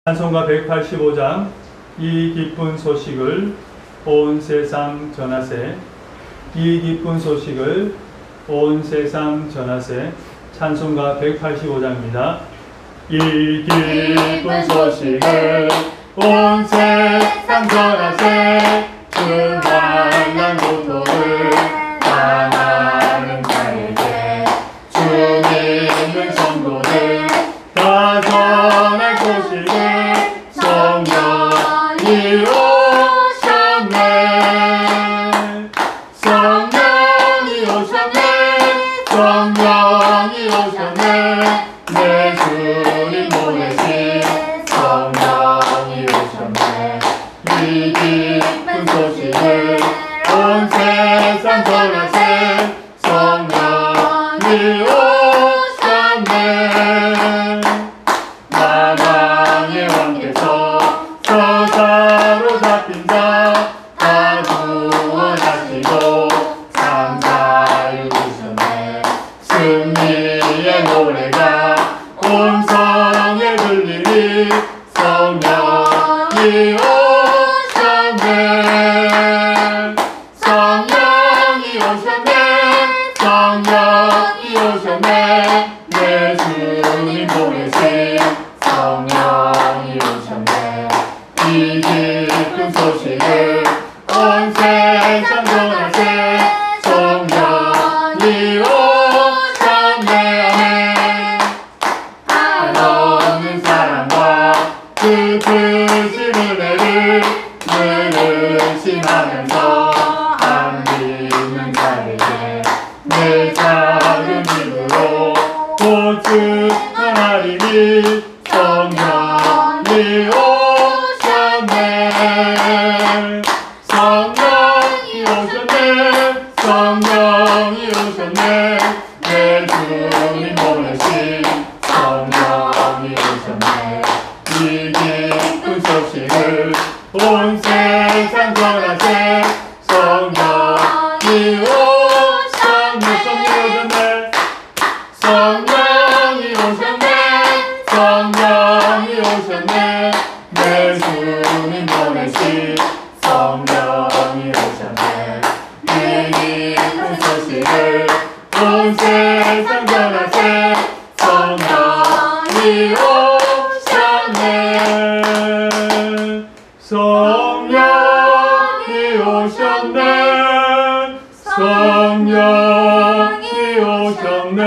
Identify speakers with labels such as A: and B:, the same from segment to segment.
A: 찬송가 185장 이 기쁜 소식을 온 세상 전하세. 이 기쁜 소식을 온 세상 전하세. 찬송가 185장입니다. 이 기쁜 소식을 온 세상 전하세. 그 만난 고통을 당하는 자에게 주님은 성도들 다 전할 소식을 성령이 오셨네. 성령이 오셨네. 성령이 오셨네. 내 주님 보내신 성령이 오셨네. 이 기쁜 소식을 온 세상 전하세. 성령이 오셨네. 만왕의 왕께서 저자로 잡힌 자 다 구원하시고 감사히 주셨네. 승리의 노래가 온 성에 들리니 성령이 오셨네. 성령이 오셨네. 성령이 오셨네. 내 주님 보내신 성령이 오셨네. 이 기쁜 소식을 온 세상 전하세. 성령이 오셨네. 한없는 사랑과 그 크신 은혜를 늘 의심하면서 안 믿는 자에게 내 작은 힘으로 보증하리니 성령이 오셨네. 성령이 오셨네. 성령이 오셨네. 내 주님 보내신 성령이 오셨네. 이 기쁜 소식을 온 세상 전하세. 성령이 오셨네. 성령이 오셨네. 성령이 오셨네. 내 주님 보내신 성령이 오셨네. 이 기쁜 소식을 온 세상 전하세. 성령이 오셨네. 성령이 오셨네. 성령이 오셨네.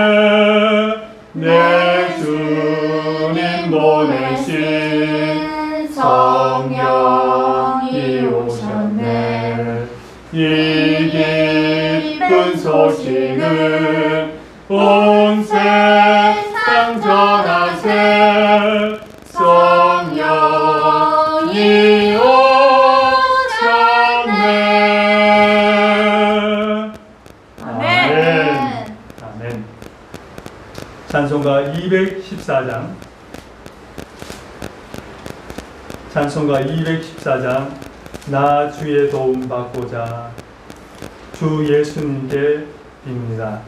A: 내 주님 보내신 성령이 오셨네. 이 기쁜 소식을 온 세상 전하세. 성령이 오셨네. 아멘. 아멘. 찬송가 214장. 찬송가 214장. 나 주의 도움 받고자 주 예수님께 빕니다.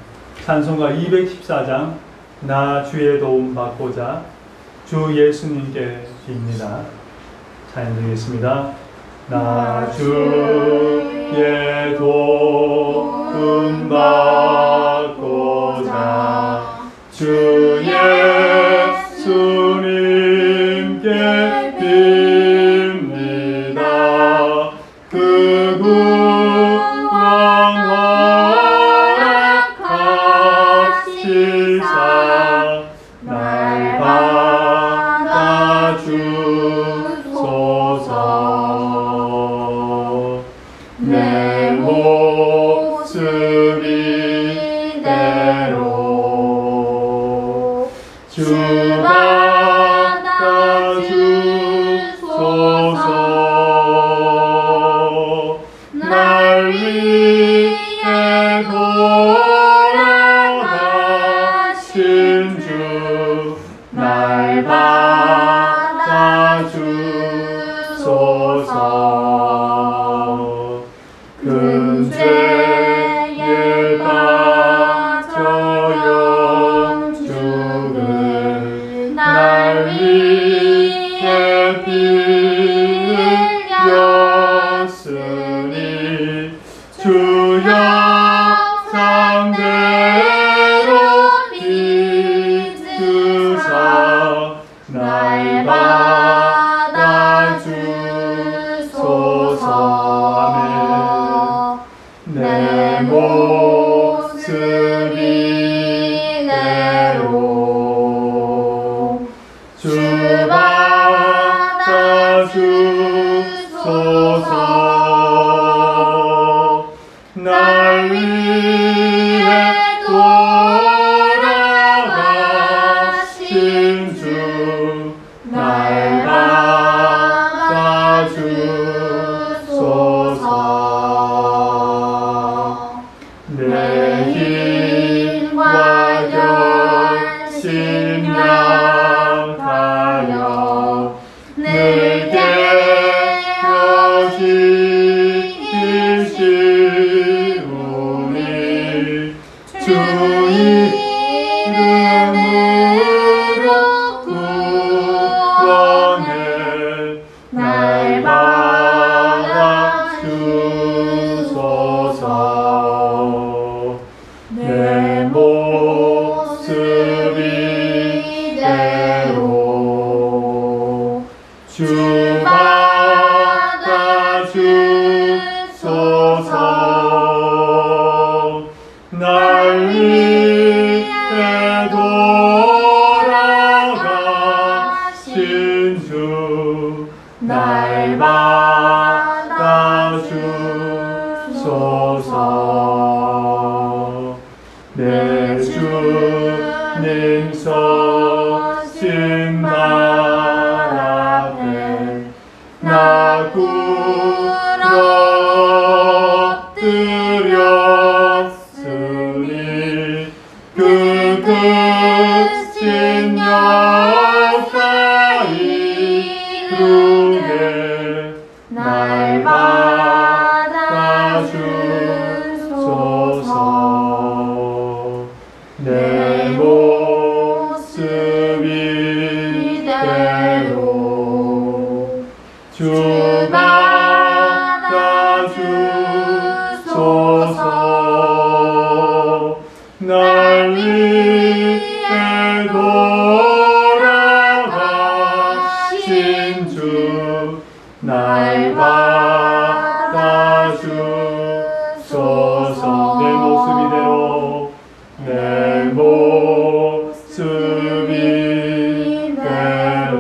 A: 찬송가 214장. 나 주의 도움 받고자 주 예수님께 빕니다. 찬양 드리겠습니다. 나 주의 도움 받고자 주 예수님께 빕니다. 그 구원 허락하시사 날 받아주소서. 내 모습 이대로 주 받아주소서. 날 위해 돌아가신 주 날 받아주소서. 큰 죄에 빠져 영죽을 날 위해 빌렸으니 주여 상대로 빚으사 날 받아주소서. 아멘. 내 모습 이대로 주 받아주소서. 날 위해 돌아가신 주 날 받아주소서. 내 힘과 열심 약하여 늘 깨어지시우니 주 이름으로 구원해 날 받아주소서. 내 모습 이대로 주 받아주소서. 날 위해 돌아가신 주 날 받아주소서. 내 주님 서신 발 앞에 나 엎드렸으니 그 끝인 역사 이루게 날 받아주소서. 내 모습 이대로 주 받아주소서. 날 위해 돌아가신 주 날 받아주소서. 내 모습 이대로 내 모습 이대로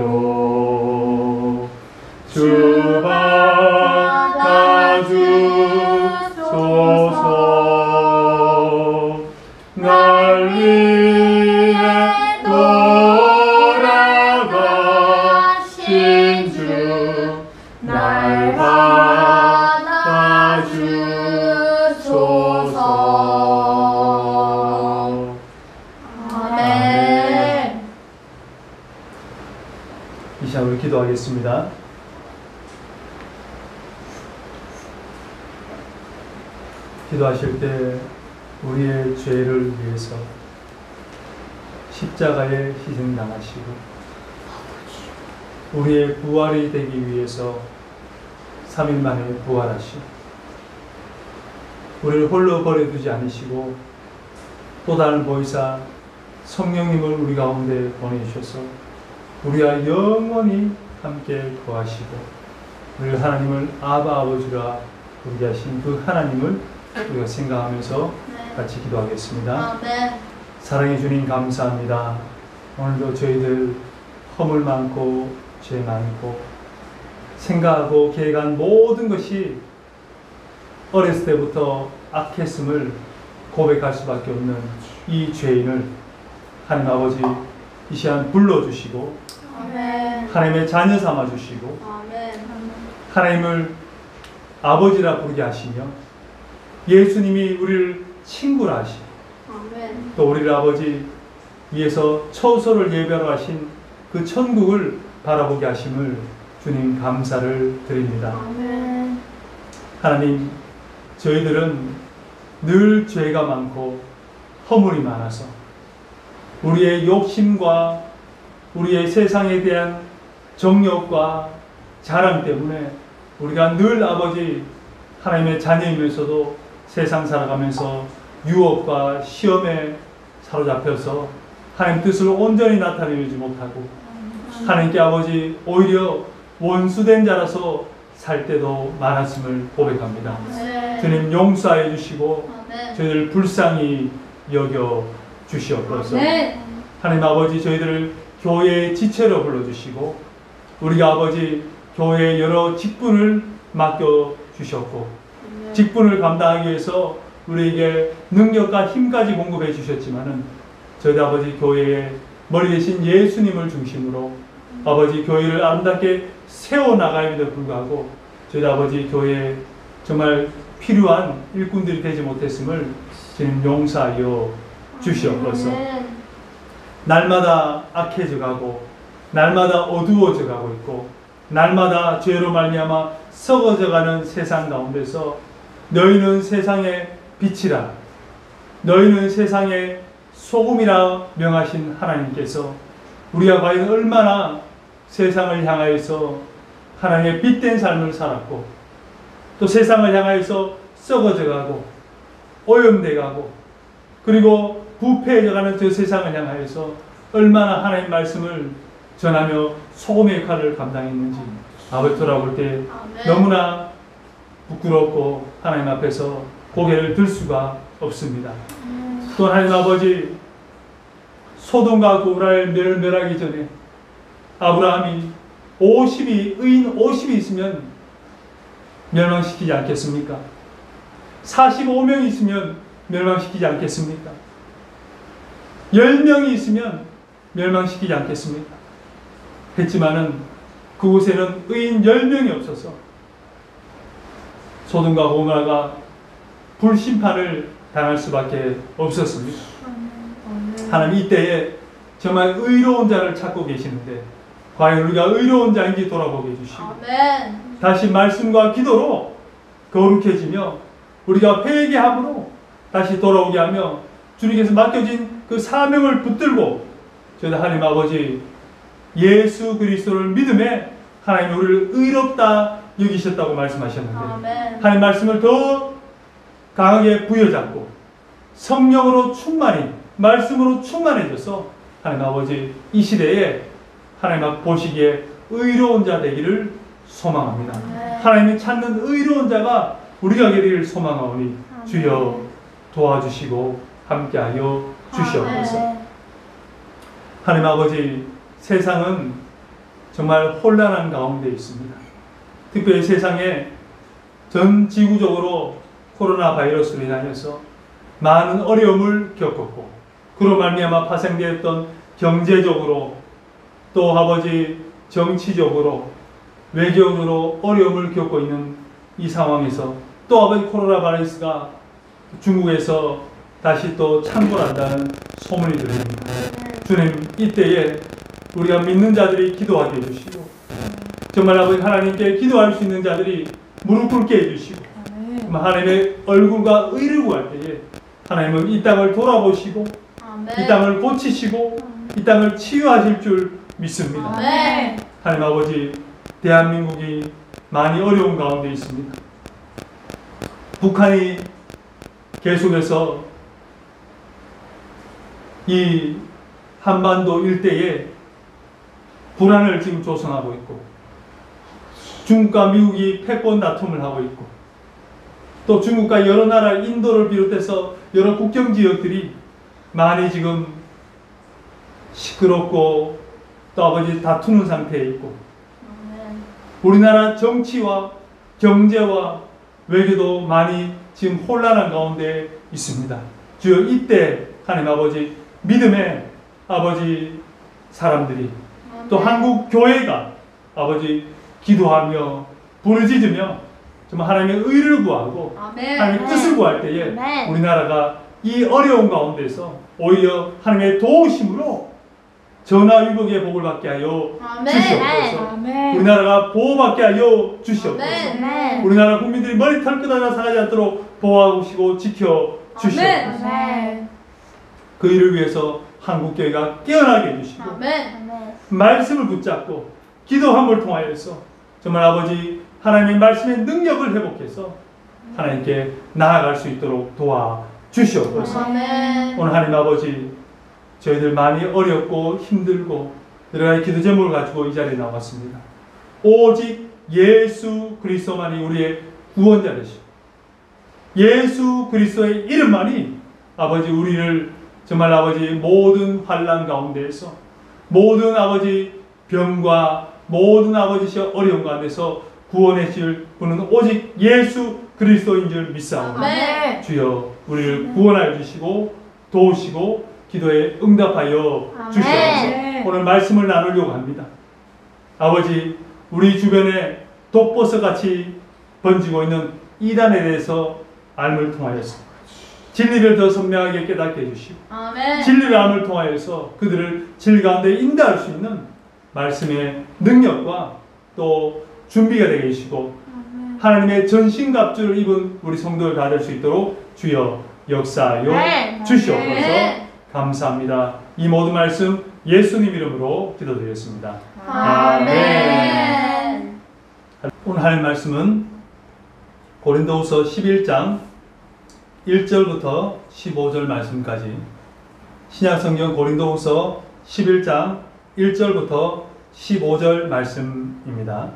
A: 주 받아주소서. 날 위해 돌아가신 주 날 받아주소서.
B: 아멘.
C: 이 시간 우리 기도하겠습니다. 기도하실 때 우리의 죄를 위해서 십자가에 희생당하시고 우리의 부활이 되기 위해서 3일 만에 부활하시고 우리를 홀로 버려두지 않으시고 또 다른 보혜사 성령님을 우리 가운데 보내주셔서 우리와 영원히 함께 거하시고 우리가 하나님을 아바 아버지라 부르게 하신 그 하나님을 우리가 생각하면서 같이 기도하겠습니다.
B: 아멘.
C: 사랑해 주님 감사합니다. 오늘도 저희들 허물 많고 죄 많고 생각하고 계획한 모든 것이 어렸을 때부터 악했음을 고백할 수밖에 없는 이 죄인을 하나님 아버지 이 시간 불러주시고
B: 아멘.
C: 하나님의 자녀 삼아주시고
B: 아멘.
C: 하나님을 아버지라 부르게 하시며 예수님이 우리를 친구라 하시고
B: 아멘.
C: 또 우리를 아버지 위에서 처소를 예배하러 하신 그 천국을 바라보게 하심을 주님 감사를 드립니다.
B: 아멘.
C: 하나님, 저희들은 늘 죄가 많고 허물이 많아서 우리의 욕심과 우리의 세상에 대한 정욕과 자랑 때문에 우리가 늘 아버지 하나님의 자녀이면서도 세상 살아가면서 유혹과 시험에 사로잡혀서 하나님 뜻을 온전히 나타내지 못하고 하나님께 아버지 오히려 원수된 자라서 살 때도 많았음을 고백합니다. 주님 용서해 주시고 저희를 불쌍히 여겨 주시옵소서. 하나님 아버지 저희들을 교회의 지체로 불러주시고 우리가 아버지 교회의 여러 직분을 맡겨 주셨고 직분을 감당하기 위해서 우리에게 능력과 힘까지 공급해 주셨지만은 저희도 아버지 교회의 머리 대신 예수님을 중심으로 아버지 교회를 아름답게 세워나가임에도 불구하고 저희도 아버지 교회에 정말 필요한 일꾼들이 되지 못했음을 주님 용서하여 주시옵소서. 날마다 악해져가고 날마다 어두워져가고 있고 날마다 죄로 말미암아 썩어져가는 세상 가운데서 너희는 세상의 빛이라 너희는 세상의 소금이라 명하신 하나님께서 우리가 과연 얼마나 세상을 향하여서 하나님의 빛된 삶을 살았고 또 세상을 향하여서 썩어져가고 오염돼가고 그리고 부패해져가는 저 세상을 향하여서 얼마나 하나님 말씀을 전하며 소금의 역할을 감당했는지 아버지 돌아볼 때 너무나 부끄럽고 하나님 앞에서 고개를 들 수가 없습니다. 또 하나님 아버지 소돔과 고모라를 멸하기 전에 아브라함이 의인 50이 있으면 멸망시키지 않겠습니까? 45명이 있으면 멸망시키지 않겠습니까? 10명이 있으면 멸망시키지 않겠습니까? 했지만은 그곳에는 의인 10명이 없어서 소돔과 고모라가 불심판을 당할 수밖에 없었습니다. 하나님 이때에 정말 의로운 자를 찾고 계시는데 과연 우리가 의로운 자인지 돌아보게 해주시고 다시 말씀과 기도로 거룩해지며 우리가 회개함으로 다시 돌아오게 하며 주님께서 맡겨진 그 사명을 붙들고 저희도 하나님 아버지 예수 그리스도를 믿음에 하나님 우리를 의롭다 여기셨다고 말씀하셨는데 하나님 말씀을 더 강하게 부여잡고 성령으로 충만히 말씀으로 충만해져서 하나님 아버지 이 시대에 하나님 앞 보시기에 의로운 자 되기를 소망합니다. 하나님이 찾는 의로운 자가 우리가 되기를 소망하오니 주여 도와주시고 함께하여 주시옵소서. 하나님 아버지 세상은 정말 혼란한 가운데 있습니다. 특별히 세상에 전 지구적으로 코로나 바이러스로 인하여서 많은 어려움을 겪었고 그로 말미암아 파생되었던 경제적으로 또 아버지 정치적으로 외교적으로 어려움을 겪고 있는 이 상황에서 또 아버지 코로나 바이러스가 중국에서 다시 또 창궐한다는 소문이 들립니다. 주님 이때에 우리가 믿는 자들이 기도하게 해주시고 정말 아버지 하나님께 기도할 수 있는 자들이 무릎 꿇게 해주시고 하나님의 얼굴과 의를 구할 때에 하나님은 이 땅을 돌아보시고 이 땅을 고치시고 이 땅을 치유하실 줄 믿습니다. 하나님 아버지 대한민국이 많이 어려운 가운데 있습니다. 북한이 계속해서 이 한반도 일대에 불안을 지금 조성하고 있고 중국과 미국이 패권 다툼을 하고 있고 또 중국과 여러 나라 인도를 비롯해서 여러 국경 지역들이 많이 지금 시끄럽고 또 아버지 다투는 상태에 있고 우리나라 정치와 경제와 외교도 많이 지금 혼란한 가운데 있습니다. 주여 이때 하나님 아버지 믿음의 아버지 사람들이 또 한국 교회가 아버지 기도하며 부르짖으며 정말 하나님의 의를 구하고 하나님의 뜻을 구할 때에 우리나라가 이 어려운 가운데서 오히려 하나님의 도우심으로 전화위복의 복을 받게 하여 주시옵소서. 우리나라가 보호받게 하여 주시옵소서. 우리나라 국민들이 머리털 끝하나 상하지 않도록 보호하시고 지켜 주시옵소서. 그 일을 위해서 한국교회가 깨어나게 해주시고 말씀을 붙잡고 기도함을 통하여서 정말 아버지 하나님의 말씀의 능력을 회복해서 하나님께 나아갈 수 있도록 도와주시옵소서.
B: 아멘.
C: 오늘 하나님 아버지 저희들 많이 어렵고 힘들고 여러 가지 기도 제목을 가지고 이 자리에 나왔습니다. 오직 예수 그리스도만이 우리의 구원자 되시고 예수 그리스도의 이름만이 아버지 우리를 정말 아버지 모든 환난 가운데에서 모든 아버지 병과 모든 아버지 어려움 가운데서 구원해 주실 분은 오직 예수 그리스도인 줄 믿사오니
B: 아멘.
C: 주여 우리를 구원하여 주시고 도우시고 기도에 응답하여 주시옵소서.
B: 아멘.
C: 오늘 말씀을 나누려고 합니다. 아버지 우리 주변에 독버섯같이 번지고 있는 이단에 대해서 알을 통하여서 진리를 더 선명하게 깨닫게 해주시고
B: 아멘.
C: 진리의 암을 통하여서 그들을 진리 가운데 인도할 수 있는 말씀의 능력과 또 준비가 되게 해주시고 하나님의 전신갑주를 입은 우리 성도를 다 될 수 있도록 주여 역사하여 주시옵소서.
B: 네.
C: 감사합니다. 이 모든 말씀 예수님 이름으로 기도드리겠습니다.
B: 아멘.
C: 오늘 할 말씀은 고린도후서 11장 1절부터 15절 말씀까지 신약성경 고린도후서 11장 1절부터 15절 말씀입니다.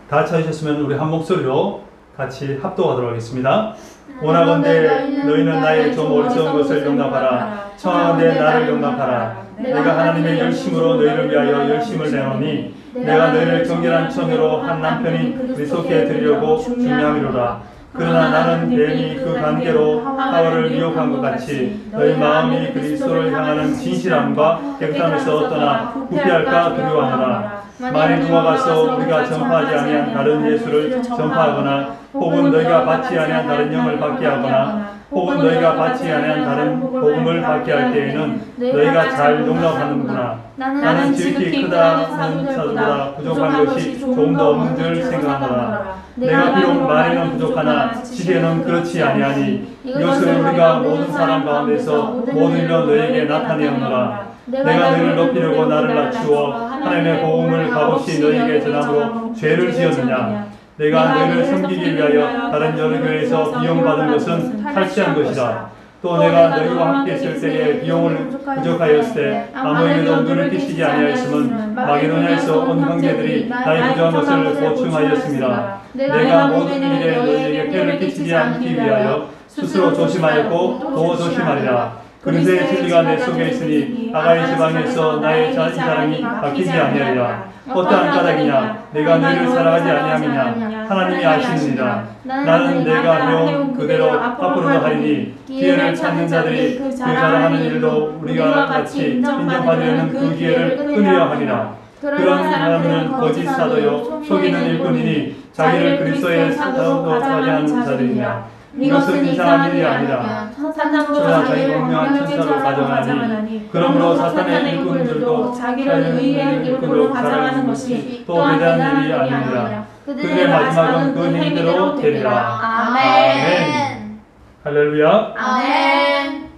C: 다 찾으셨으면 우리 한 목소리로 같이 합독하도록 하겠습니다. 원하건대 너희는 나의 좀 어리석은 것을 용납하라. 청하건대 나를 용납하라. 내가 하나님의 열심으로 너희를 위하여 열심을 내노니 내가 너희를 정결한 처녀로 한 남편이 그리스도께 드리려고 준비함이로라. 그러나 나는 뱀이 그 관계로 하와를 미혹한 것 같이 너희 마음이 그리스도를 향하는 진실함과 깨끗함에서 떠나 부패할까 두려워하노라. 만일 누가 가서 우리가 전파하지 아니한 다른 예수를 전파하거나 혹은 너희가 받지 아니한 다른 영을 받게 하거나 혹은 너희가 받지 아니한 다른 복음을 받게 할 때에는 너희가 잘 용납하는구나. 나는 지극히 크다는 사도보다 부족한 것이 조금 더 없는 줄 생각하노라. 내가 비록 말에는 부족하나 지혜는 그렇지 아니하니 이것을 우리가 모든 사람 가운데서 모든 일로 너희에게 나타내었노라. 내가 너희를 높이려고 나를 낮추어 하나님의 복음을 값없이 너희에게 전함으로 죄를 지었느냐. 내가 너희를 섬기기 위하여 다른 여러 교회에서 비용받은 것은 탈취한 것이라. 또 내가 너희와 함께 있을 때에 비용을 부족하였을 때 아무에게도 눈을 끼치지 아니하였음은 마게도냐에서 온 형제들이 나의 부족한 것을 보충하였습니다. 내가 모든 일에 너희에게 폐를 끼치지 않기 위하여 스스로 조심하였고 더 조심하리라. 그리스도의 진리가 내 속에 있으니 아가야 지방에서 나의 자랑이 바뀌지 아니하리라. 어떠한 까닭이냐? 내가 너희를 사랑하지 아니함이냐? 하나님이 아시느니라. 나는 내가 해온 그대로 앞으로도 하리니 기회를 찾는 자들이 그 자랑하는 일도 우리가 같이 인정받으려는 그 기회를 끊으려 하리라. 그런 사람은 거짓 사도요 속이는 일꾼이니 자기를 그리스도의 사도로 사지하는 자들이냐. 이것은 이상한 일이 아니라 그러나 자기 분명한 천사로 가정하니 그러므로 사탄의 일꾼들도 자기를 의의 일꾼으로 가정하는 것이 또 대단한 일이 아니니라. 그들의 마지막은 그 행대로 되리라.
B: 아멘.
C: 할렐루야.
B: 아멘.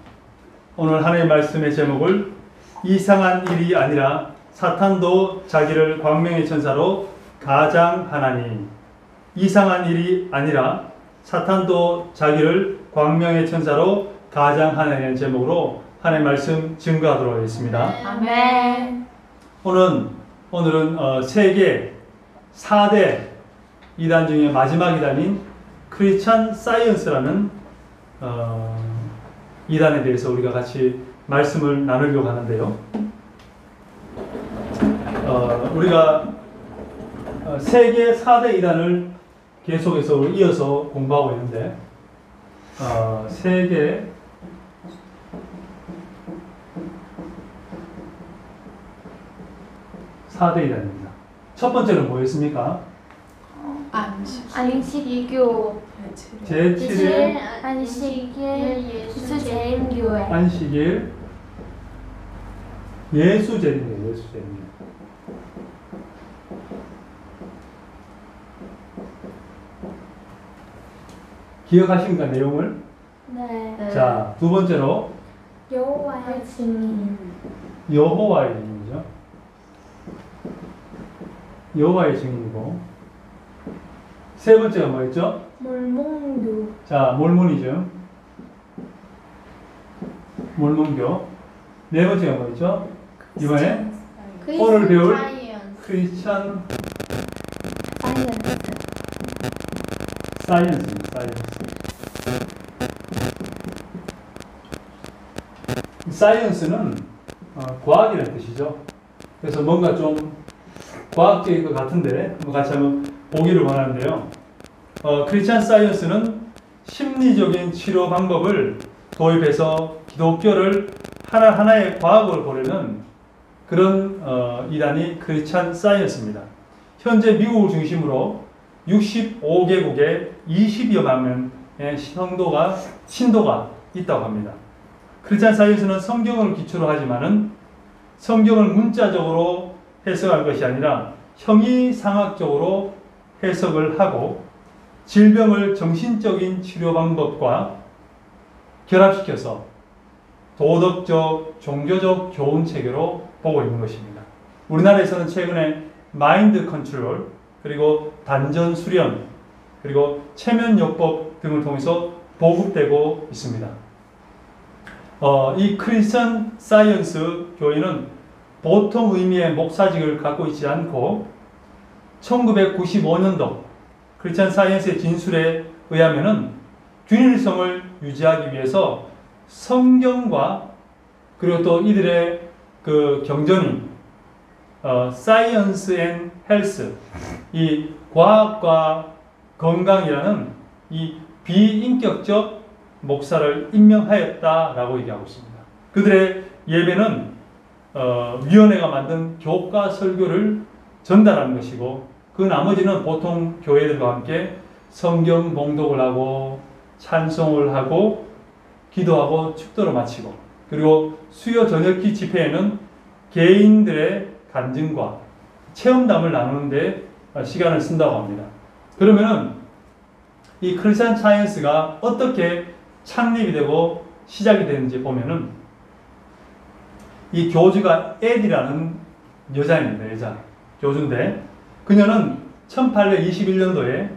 C: 오늘 하나님의 말씀의 제목을 이상한 일이 아니라 사탄도 자기를 광명의 천사로 가장하나니. 이상한 일이 아니라 사탄도 자기를 광명의 천사로 가장하는 제목으로 하나님의 말씀 증거하도록 하겠습니다.
B: 아멘.
C: 오늘은 세계 4대 이단 중에 마지막 이단인 크리스천 사이언스라는 이단에 대해서 우리가 같이 말씀을 나누려고 하는데요. 우리가 세계 4대 이단을 계속해서 이어서 공부하고 있는데 세계 (4대) 이단입니다. 첫 번째는 뭐였습니까?
B: 안식교
C: 제7일
B: 안식일 예수제인교회
C: 안식일 예수제인교회. 기억하십니까, 내용을?
B: 네.
C: 자, 두 번째로
B: 여호와의 증인
C: 여호와의 이름이죠. 여호와의 증인이고, 세 번째가 뭐였죠?
B: 몰몬교.
C: 자, 몰몬이즘, 몰몬교. 네 번째가 뭐였죠? 이번에 오늘 배울 크리스찬 사이언스입니다. 사이언스는 과학이라는 뜻이죠. 그래서 뭔가 좀 과학적일 것 같은데 같이 한번 보기를 원하는데요. 크리스찬 사이언스는 심리적인 치료 방법을 도입해서 기독교를 하나하나의 과학으로 보려는 그런 이단이 크리스찬 사이언스입니다. 현재 미국을 중심으로 65개국에 20여만 명의 신도가 있다고 합니다. 크리스찬 사이언스는 성경을 기초로 하지만은 성경을 문자적으로 해석할 것이 아니라 형이상학적으로 해석을 하고 질병을 정신적인 치료 방법과 결합시켜서 도덕적, 종교적 교훈 체계로 보고 있는 것입니다. 우리나라에서는 최근에 마인드 컨트롤, 그리고 단전 수련, 그리고 체면요법 등을 통해서 보급되고 있습니다. 이 크리스천 사이언스 교회는 보통 의미의 목사직을 갖고 있지 않고 1995년도 크리스천 사이언스의 진술에 의하면은 균일성을 유지하기 위해서 성경과 그리고 또 이들의 그 경전인 사이언스 앤 헬스, 이 과학과 건강이라는 이 비인격적 목사를 임명하였다라고 얘기하고 있습니다. 그들의 예배는 위원회가 만든 교과 설교를 전달하는 것이고, 그 나머지는 보통 교회들과 함께 성경 봉독을 하고 찬송을 하고 기도하고 축도를 마치고, 그리고 수요 저녁기 집회에는 개인들의 간증과 체험담을 나누는 데 시간을 쓴다고 합니다. 그러면은 이 크리스천 사이언스가 어떻게 창립이 되고 시작이 되는지 보면은 이 교주가 에디라는 여자입니다. 여자 교주인데, 그녀는 1821년도에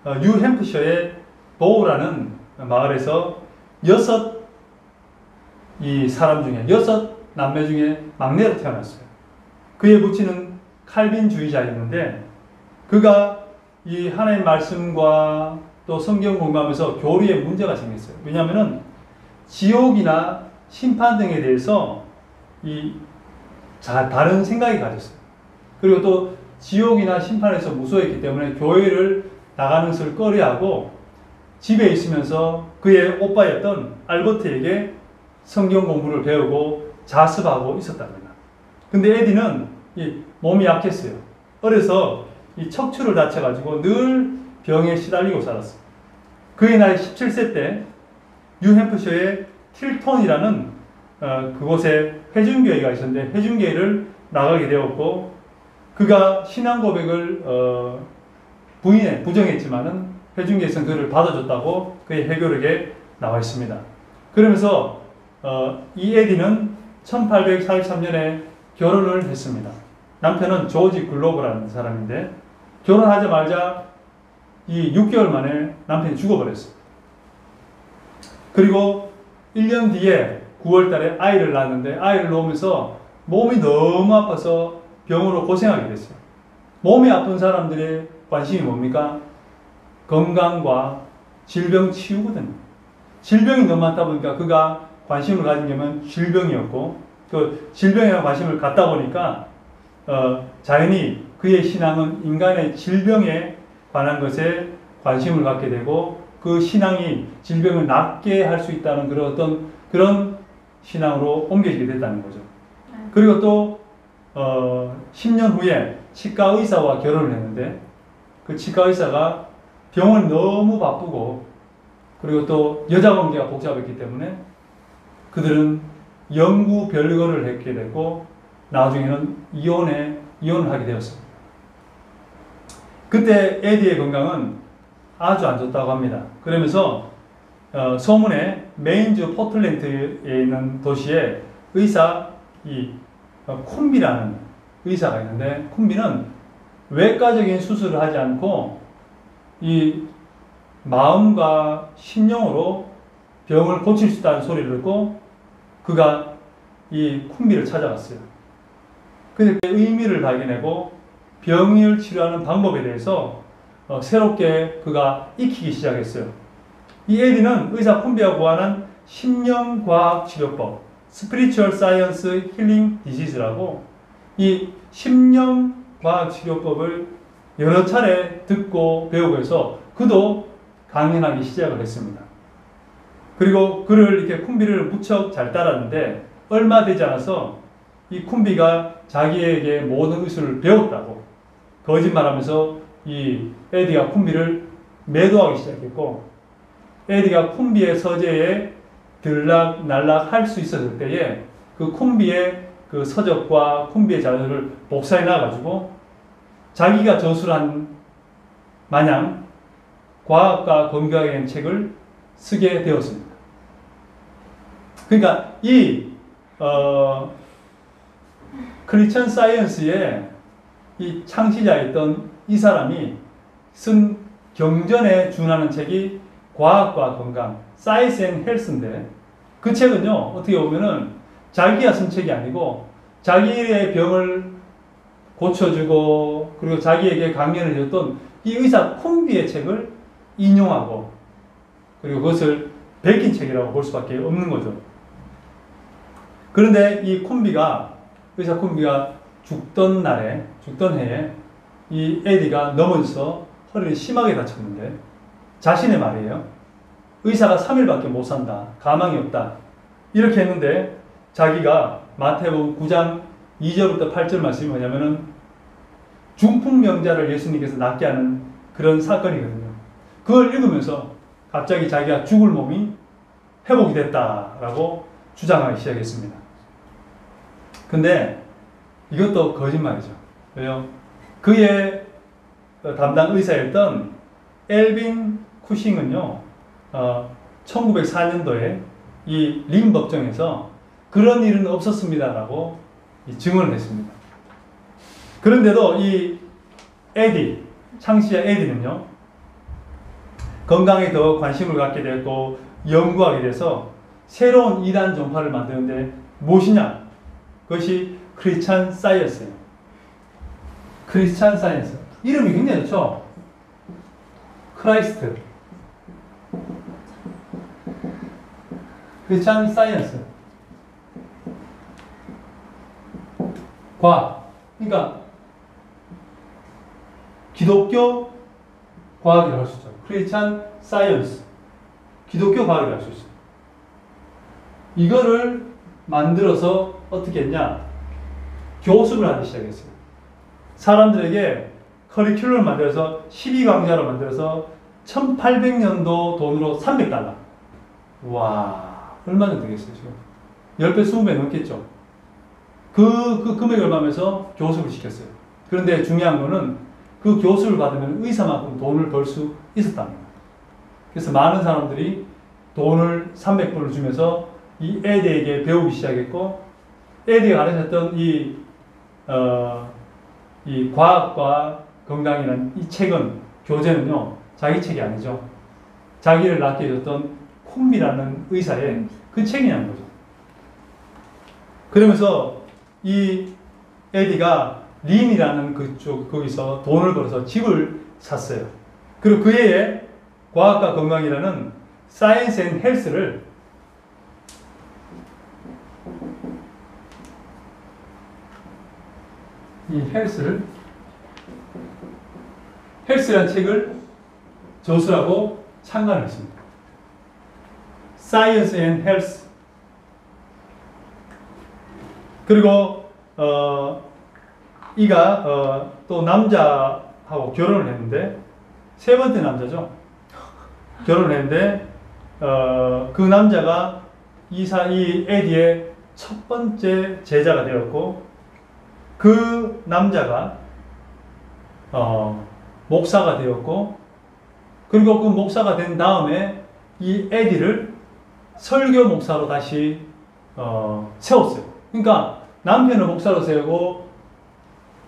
C: 뉴햄프셔의 보우라는 마을에서 6 남매 중에 막내로 태어났어요. 그의 부친은 칼빈주의자였는데, 그가 이 하나님의 말씀과 또 성경 공부하면서 교리에 문제가 생겼어요. 왜냐하면은 지옥이나 심판 등에 대해서 다른 생각이 가졌어요. 그리고 또 지옥이나 심판에서 무서워했기 때문에 교회를 나가는 것을 꺼려하고 집에 있으면서 그의 오빠였던 알버트에게 성경 공부를 배우고 자습하고 있었답니다. 근데 에디는 몸이 약했어요. 어려서 이 척추를 다쳐가지고 늘 병에 시달리고 살았어요. 그의 나이 17세 때 뉴햄프셔의 틸톤이라는 그곳에 회중교회가 있었는데 회중교회를 나가게 되었고, 그가 신앙 고백을 부정했지만은 회중교회에서는 그를 받아줬다고 그의 회교록에 나와 있습니다. 그러면서 이 에디는 1843년에 결혼을 했습니다. 남편은 조지 글로버라는 사람인데, 결혼하자마자 이 6개월 만에 남편이 죽어버렸어요. 그리고 1년 뒤에 9월 달에 아이를 낳았는데, 아이를 놓으면서 몸이 너무 아파서 병으로 고생하게 됐어요. 몸이 아픈 사람들의 관심이 뭡니까? 건강과 질병 치유거든요. 질병이 너무 많다 보니까 그가 관심을 가진 게 질병이었고, 그 질병에 관심을 갖다 보니까 자연히 그의 신앙은 인간의 질병에 관한 것에 관심을 갖게 되고, 그 신앙이 질병을 낫게 할 수 있다는 그런 신앙으로 옮겨지게 됐다는 거죠. 그리고 또 10년 후에 치과 의사와 결혼을 했는데, 그 치과 의사가 병원이 너무 바쁘고 그리고 또 여자 관계가 복잡했기 때문에 그들은 영구 별거를 했게 됐고, 나중에는 이혼을 하게 되었습니다. 그때 에디의 건강은 아주 안 좋다고 합니다. 그러면서 소문에 메인주 포틀랜드에 있는 도시에 의사 쿰비라는 의사가 있는데, 쿰비는 외과적인 수술을 하지 않고 이 마음과 심령으로 병을 고칠 수 있다는 소리를 듣고 그가 이 쿤비를 찾아갔어요. 근데 그 의미를 발견하고 병을 치료하는 방법에 대해서 새롭게 그가 익히기 시작했어요. 이 에디는 의사 쿤비가 고안한 심령과학 치료법, Spiritual Science Healing Disease라고 이 심령과학 치료법을 여러 차례 듣고 배우고 해서 그도 강연하기 시작을 했습니다. 그리고 그를 이렇게 쿤비를 무척 잘 따랐는데 얼마 되지 않아서 이 쿤비가 자기에게 모든 의술을 배웠다고 거짓말하면서 이 에디가 쿤비를 매도하기 시작했고 에디가 쿤비의 서재에 들락날락 할 수 있었을 때에 그 쿤비의 그 서적과 쿤비의 자료를 복사해 놔가지고 자기가 저술한 마냥 과학과 건강에 대한 책을 쓰게 되었습니다. 그러니까 이 크리스천 사이언스의 이 창시자였던 이 사람이 쓴 경전에 준하는 책이 과학과 건강, Science and Health인데 그 책은요 어떻게 보면은 자기가 쓴 책이 아니고 자기의 병을 고쳐주고 그리고 자기에게 강연을 해줬던 이 의사 쿤비의 책을 인용하고 그리고 그것을 베낀 책이라고 볼 수밖에 없는 거죠. 그런데 이 쿤비가 의사 쿤비가 죽던 해에 이 에디가 넘어져서 허리를 심하게 다쳤는데 자신의 말이에요. 의사가 3일밖에 못 산다. 가망이 없다. 이렇게 했는데 자기가 마태복음 9장 2절부터 8절 말씀이 뭐냐면은 중풍병자를 예수님께서 낫게 하는 그런 사건이거든요. 그걸 읽으면서 갑자기 자기가 죽을 몸이 회복이 됐다라고 주장하기 시작했습니다. 근데 이것도 거짓말이죠. 왜요? 그의 담당 의사였던 엘빈 쿠싱은요, 1904년도에 이 림 법정에서 그런 일은 없었습니다라고 증언을 했습니다. 그런데도 이 에디, 창시자 에디는요, 건강에 더 관심을 갖게 됐고 연구하게 돼서 새로운 이단 종파를 만드는데 무엇이냐? 그것이 크리스찬 사이언스예요. 크리스찬 사이언스. 이름이 굉장히 좋죠? 크라이스트. 크리스찬 사이언스. 과학. 그러니까 기독교 과학이라고 할 수 있죠. 크리스찬 사이언스. 기독교 과학이라고 할 수 있어요. 이거를 만들어서 어떻게 했냐? 교습을 하기 시작했어요. 사람들에게 커리큘럼을 만들어서 12강좌로 만들어서 1800년도 돈으로 300달러. 와, 얼마나 되겠어요, 지금? 10배, 20배 넘겠죠? 그 금액을 받으면서 교습을 시켰어요. 그런데 중요한 거는 그 교습을 받으면 의사만큼 돈을 벌 수 있었답니다. 그래서 많은 사람들이 돈을 300불을 주면서 이 에디에게 배우기 시작했고, 에디가 가르쳤던 이 과학과 건강이라는 이 책은, 교재는요, 자기 책이 아니죠. 자기를 낫게 해줬던 쿰비라는 의사의 그 책이냐는 거죠. 그러면서 이 에디가 림이라는 거기서 돈을 벌어서 집을 샀어요. 그리고 그 해에 과학과 건강이라는 사이언스 앤 헬스를 헬스라는 책을 저술하고 창간을 했습니다. Science and Health. 그리고 이가 또 남자하고 결혼을 했는데 세 번째 남자죠. 결혼을 했는데 그 남자가 이 에디의 첫 번째 제자가 되었고 그 남자가 목사가 되었고 그리고 그 목사가 된 다음에 이 에디를 설교 목사로 다시 세웠어요. 그러니까 남편을 목사로 세우고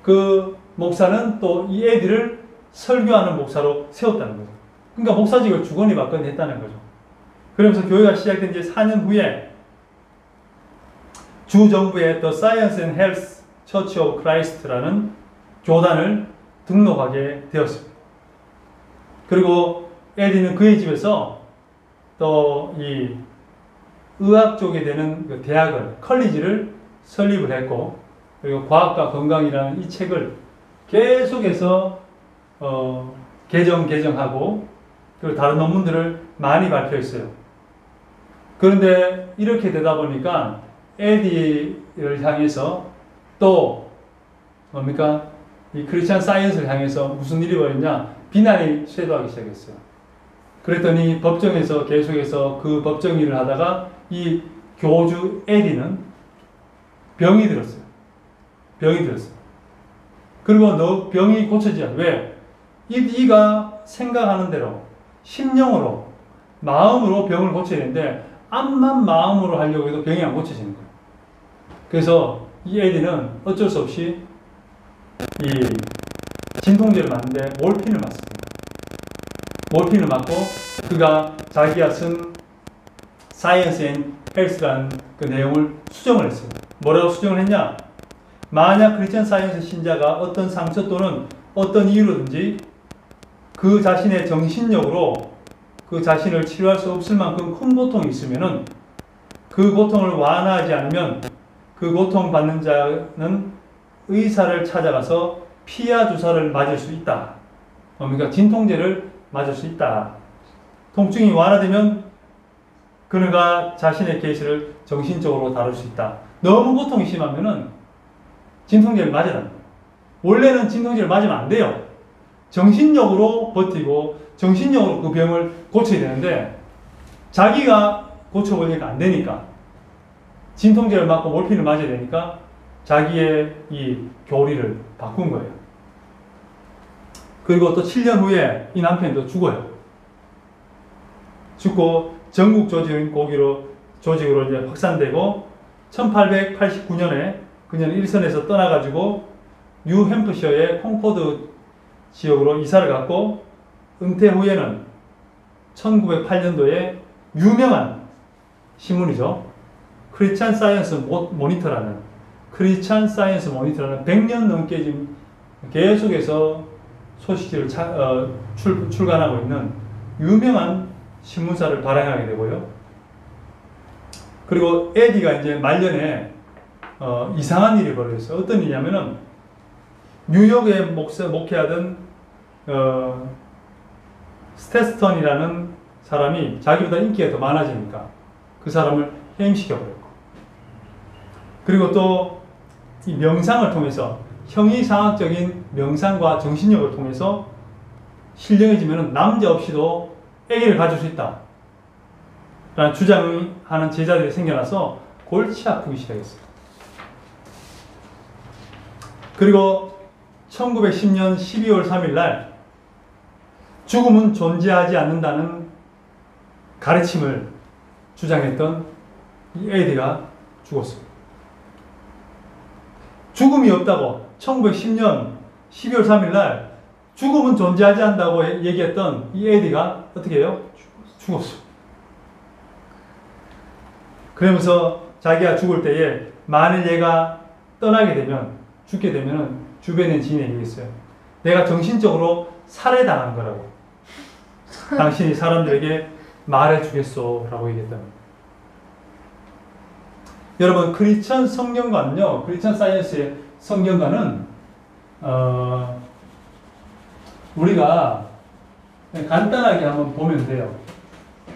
C: 그 목사는 또 이 애들을 설교하는 목사로 세웠다는 거죠. 그러니까 목사직을 주거니 받거니 했다는 거죠. 그러면서 교회가 시작된 지 4년 후에 주 정부의 The Science and Health Church of Christ라는 교단을 등록하게 되었습니다. 그리고 에디는 그의 집에서 또 이 의학 쪽에 되는 그 대학을, 컬리지를 설립을 했고, 그리고 과학과 건강이라는 이 책을 계속해서 개정하고, 그리고 다른 논문들을 많이 발표했어요. 그런데 이렇게 되다 보니까 에디를 향해서 또 뭡니까? 이 크리스찬 사이언스를 향해서 무슨 일이 벌였냐? 비난이 쇄도하기 시작했어요. 그랬더니 법정에서 계속해서 그 법정 일을 하다가 이 교주 에디는 병이 들었어요. 그리고 너 병이 고쳐지지 않아. 왜? 이가 생각하는 대로 심령으로 마음으로 병을 고쳐야 되는데 암만 마음으로 하려고 해도 병이 안 고쳐지는 거예요. 그래서 이 에디는 어쩔 수 없이 이 진통제를 맞는데 몰핀을 맞습니다. 몰핀을 맞고 그가 자기가 쓴 Science and Health라는 그 내용을 수정을 했어요. 뭐라고 수정을 했냐? 만약 크리스천 사이언스 신자가 어떤 상처 또는 어떤 이유로든지 그 자신의 정신력으로 그 자신을 치료할 수 없을 만큼 큰 고통이 있으면은 그 고통을 완화하지 않으면 그 고통받는 자는 의사를 찾아가서 피하 주사를 맞을 수 있다. 그러니까 진통제를 맞을 수 있다. 통증이 완화되면 그가 자신의 케이스를 정신적으로 다룰 수 있다. 너무 고통이 심하면은 진통제를 맞으라는 거예요. 원래는 진통제를 맞으면 안 돼요. 정신력으로 버티고 정신력으로 그 병을 고쳐야 되는데 자기가 고쳐보니까 안 되니까 진통제를 맞고 몰핀을 맞아야 되니까 자기의 이 교리를 바꾼 거예요. 그리고 또 7년 후에 이 남편도 죽어요. 죽고 전국 조직으로 이제 확산되고 1889년에 그녀는 일선에서 떠나가지고 뉴햄프셔의 콩포드 지역으로 이사를 갔고 은퇴 후에는 1908년도에 유명한 신문이죠. 크리스찬 사이언스 모니터라는 100년 넘게 지금 계속해서 소식지를 출간하고 있는 유명한 신문사를 발행하게 되고요. 그리고 에디가 이제 말년에 이상한 일이 벌어졌어요. 어떤 일이냐면은 뉴욕에 목회하던 스테스턴이라는 사람이 자기보다 인기가 더 많아지니까 그 사람을 해임시켜버렸고, 그리고 또 이 명상을 통해서 형이상학적인 명상과 정신력을 통해서 신령해지면 남자 없이도 아기를 가질 수 있다 라는 주장하는 제자들이 생겨나서 골치 아프기 시작했어요. 그리고 1910년 12월 3일 날 죽음은 존재하지 않는다는 가르침을 주장했던 이 에디가 죽었습니다. 죽음이 없다고 1910년 12월 3일 날 죽음은 존재하지 않는다고 얘기했던 이 에디가 어떻게 해요? 죽었어요. 그러면서 자기가 죽을 때에 만일 얘가 떠나게 되면, 죽게 되면 주변에 지인이 얘기했어요. 내가 정신적으로 살해당한 거라고. 당신이 사람들에게 말해주겠소 라고 얘기했다는 거예요. 여러분, 크리스천 성경과는요, 크리스천 사이언스의 성경과는 우리가 간단하게 한번 보면 돼요.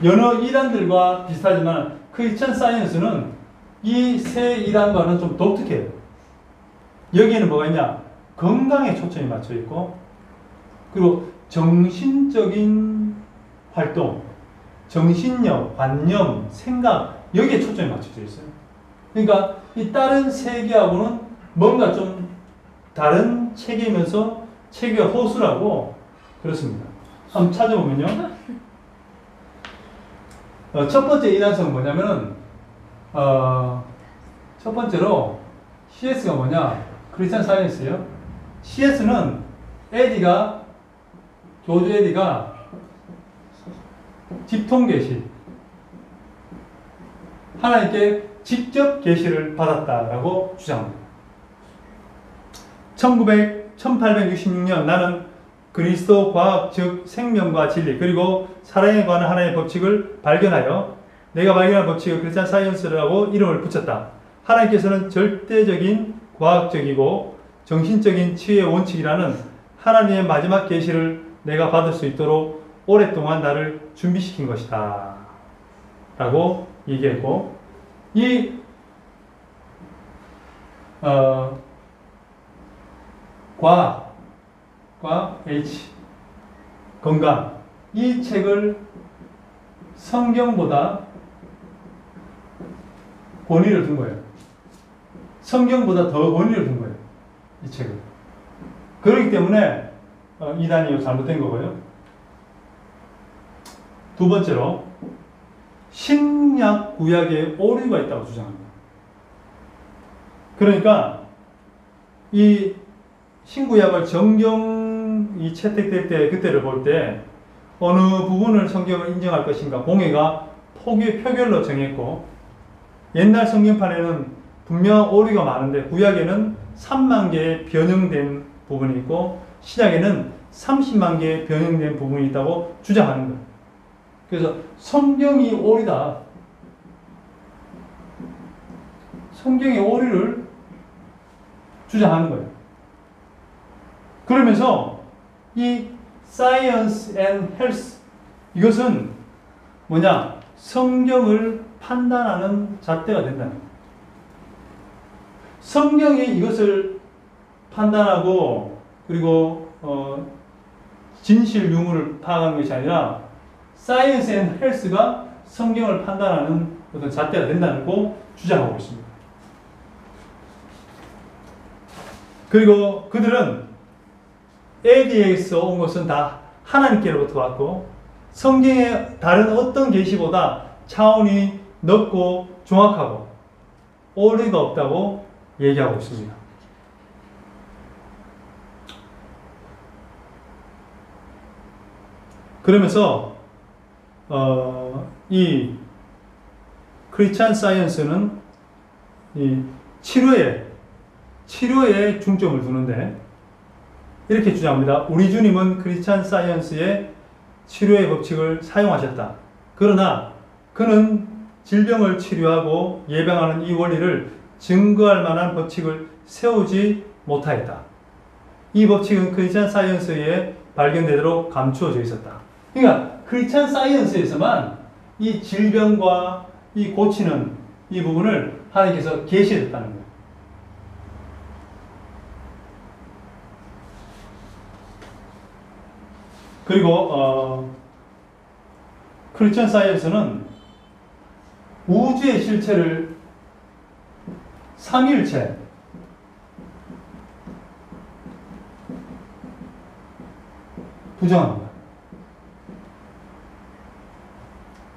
C: 여러 이단들과 비슷하지만 크리스천 사이언스는 이 세 이단과는 좀 독특해요. 여기에는 뭐가 있냐? 건강에 초점이 맞춰 있고, 그리고 정신적인 활동, 정신력, 관념, 생각, 여기에 초점이 맞춰져 있어요. 그러니까 이 다른 세 개하고는 뭔가 좀 다른 체계이면서 체계가 호술하고 그렇습니다. 한번 찾아보면요. 첫 번째 이단성은 뭐냐면은 첫 번째로 CS가 뭐냐? 크리스찬 사이언스예요. CS는 교주 에디가 집통 계시, 하나님께 직접 계시를 받았다라고 주장합니다. 1866년 나는 그리스도 과학 즉 생명과 진리 그리고 사랑에 관한 하나의 법칙을 발견하여 내가 발견한 법칙을 크리스찬 사이언스라고 이름을 붙였다. 하나님께서는 절대적인 과학적이고 정신적인 치유의 원칙이라는 하나님의 마지막 계시를 내가 받을 수 있도록 오랫동안 나를 준비시킨 것이다 라고 얘기했고, 이 과학과 H 건강, 이 책을 성경보다 권위를 둔 거예요. 성경보다 더 권위를 둔 거예요, 이 책을. 그렇기 때문에 이단이 잘못된 거고요. 두 번째로 신약 구약에 오류가 있다고 주장합니다. 그러니까 이 신구약을 정경이 채택될 때 그때를 볼 때 어느 부분을 성경을 인정할 것인가 공회가 표결로 정했고, 옛날 성경판에는 분명한 오류가 많은데 구약에는 3만 개의 변형된 부분이 있고 신약에는 30만 개의 변형된 부분이 있다고 주장하는 거예요. 그래서 성경이 오류다, 성경의 오류를 주장하는 거예요. 그러면서 이 Science and Health, 이것은 뭐냐? 성경을 판단하는 잣대가 된다는 거예요. 성경이 이것을 판단하고 그리고 진실 유무를 파악하는 것이 아니라 Science and Health가 성경을 판단하는 어떤 잣대가 된다는 거 주장하고 있습니다. 그리고 그들은 AD에서 온 것은 다 하나님께로부터 왔고 성경의 다른 어떤 계시보다 차원이 넓고 정확하고 오류가 없다고 얘기하고 있습니다. 그러면서 이 크리스찬 사이언스는 이 치료에 중점을 두는데 이렇게 주장합니다. 우리 주님은 크리스찬 사이언스의 치료의 법칙을 사용하셨다. 그러나 그는 질병을 치료하고 예방하는 이 원리를 증거할 만한 법칙을 세우지 못하였다. 이 법칙은 크리스찬 사이언스에 발견되도록 감추어져 있었다. 그러니까 크리스찬 사이언스에서만 이 질병과 이 고치는 이 부분을 하나님께서 계시했다는 거예요. 그리고 크리스찬 사이언스는 우주의 실체를 삼위일체, 부정합니다.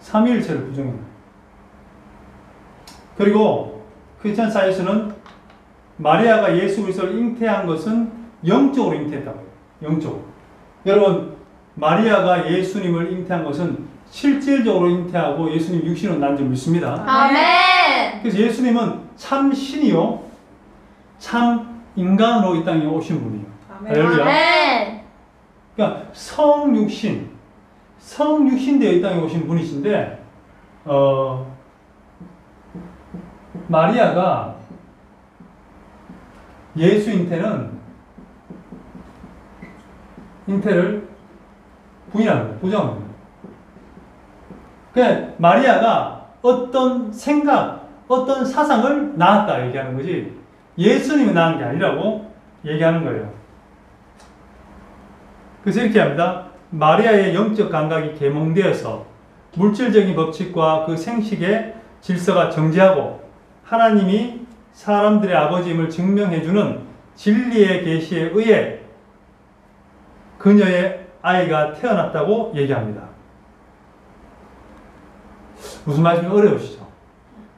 C: 삼위일체를 부정합니다. 그리고 크리스찬 사이언스는 마리아가 예수 그리스도를 잉태한 것은 영적으로 잉태했다고 해요. 영적으로. 여러분, 마리아가 예수님을 잉태한 것은 실질적으로 잉태하고 예수님 육신으로 난 줄 믿습니다.
B: 아멘.
C: 그래서 예수님은 참 신이요, 참 인간으로 이 땅에 오신 분이에요. 할렐루야.
B: 아멘.
C: 그러니까 성육신 되어 이 땅에 오신 분이신데, 마리아가 예수 잉태를 부인하는 거예요. 부정하는 거예요. 그러니까 마리아가 어떤 생각, 어떤 사상을 낳았다 얘기하는 거지 예수님이 낳은 게 아니라고 얘기하는 거예요. 그래서 이렇게 합니다. 마리아의 영적 감각이 계몽되어서 물질적인 법칙과 그 생식의 질서가 정지하고 하나님이 사람들의 아버지임을 증명해주는 진리의 계시에 의해 그녀의 아이가 태어났다고 얘기합니다. 무슨 말씀이 어려우시죠?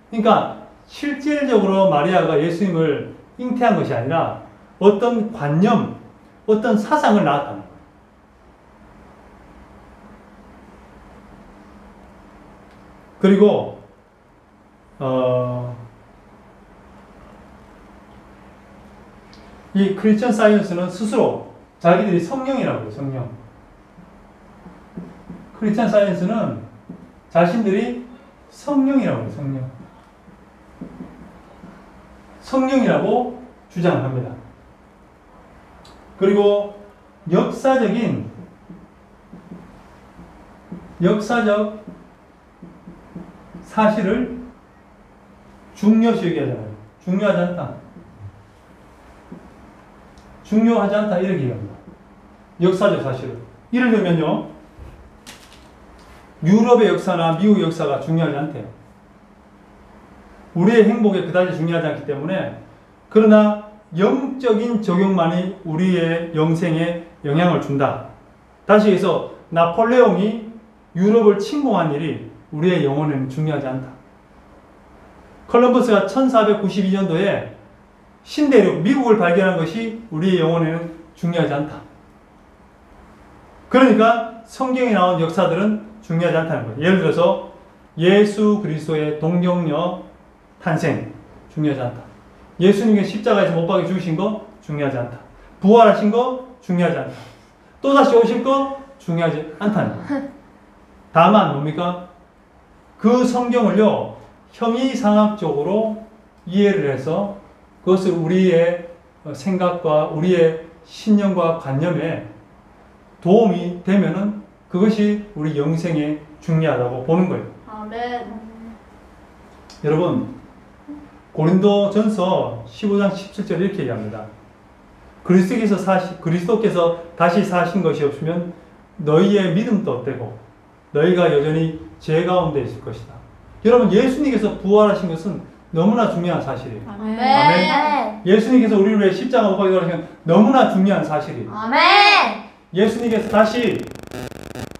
C: 그러니까 실질적으로 마리아가 예수님을 잉태한 것이 아니라 어떤 관념, 어떤 사상을 낳았다는 거예요. 그리고 이 크리스천 사이언스는 스스로 자기들이 성령이라고 해요. 성령. 크리스천 사이언스는 자신들이 성령이라고 해요. 성령. 성령이라고 주장합니다. 그리고 역사적 사실을 중요시 여기하잖아요. 중요하지 않다. 중요하지 않다 이렇게 얘기합니다. 역사적 사실을. 예를 들면요, 유럽의 역사나 미국의 역사가 중요하지 않대요. 우리의 행복에 그다지 중요하지 않기 때문에. 그러나 영적인 적용만이 우리의 영생에 영향을 준다. 다시 해서 나폴레옹이 유럽을 침공한 일이 우리의 영혼에는 중요하지 않다. 콜럼버스가 1492년도에 신대륙 미국을 발견한 것이 우리의 영혼에는 중요하지 않다. 그러니까 성경에 나온 역사들은 중요하지 않다는 거예요. 예를 들어서 예수 그리스도의 동정녀 탄생 중요하지 않다. 예수님께 십자가에서 못 박혀 죽으신 거 중요하지 않다. 부활하신 거 중요하지 않다. 또다시 오실 거 중요하지 않다는 거예요. 다만 뭡니까? 그 성경을요, 형이상학적으로 이해를 해서 그것을 우리의 생각과 우리의 신념과 관념에 도움이 되면은 그것이 우리 영생에 중요하다고 보는 거예요.
B: 아멘.
C: 여러분, 고린도전서 15장 17절 이렇게 얘기합니다. 그리스도께서 다시 사신 것이 없으면 너희의 믿음도 어때고 너희가 여전히 죄 가운데 있을 것이다. 여러분, 예수님께서 부활하신 것은 너무나 중요한 사실이에요.
B: 아멘.
C: 아멘. 예수님께서 우리를 위해 십자가 못 박혀 가신 건 너무나 중요한 사실이에요.
B: 아멘.
C: 예수님께서 다시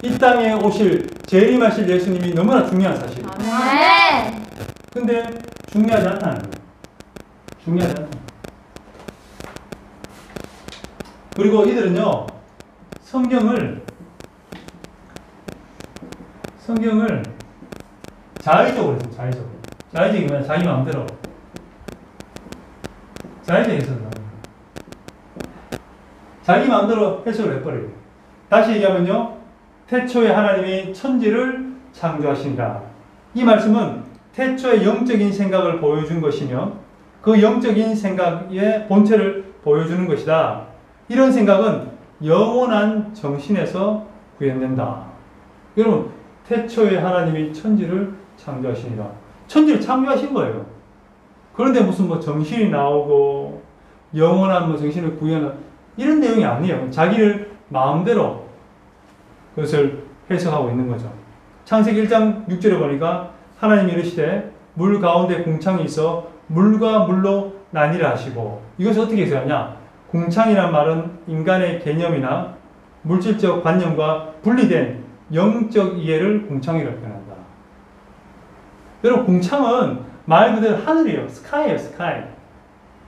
C: 이 땅에 오실 재림하실 예수님이 너무나 중요한 사실이에요.
B: 아멘.
C: 근데 중요하지 않다는 거예요. 중요하지 않다는 거예요. 그리고 이들은요, 성경을 자의적으로 했어요. 자의적으로. 자의적이면 자기 마음대로. 자의적으로 해석을 합니다. 자기 마음대로 해석을 해버려요. 다시 얘기하면요, 태초에 하나님이 천지를 창조하시니라. 이 말씀은 태초의 영적인 생각을 보여준 것이며 그 영적인 생각의 본체를 보여주는 것이다. 이런 생각은 영원한 정신에서 구현된다. 여러분, 태초에 하나님이 천지를 창조하시니라. 천지를 창조하신 거예요. 그런데 무슨 뭐 정신이 나오고 영원한 뭐 정신을 구현하는 이런 내용이 아니에요. 자기를 마음대로 그것을 해석하고 있는 거죠. 창세기 1장 6절에 보니까 하나님이 이르시되 물 가운데 궁창이 있어 물과 물로 나뉘라 하시고, 이것을 어떻게 해석하냐? 궁창이란 말은 인간의 개념이나 물질적 관념과 분리된 영적 이해를 궁창이라고 표현한다. 여러분, 궁창은 말 그대로 하늘이에요. 스카이예요, 스카이.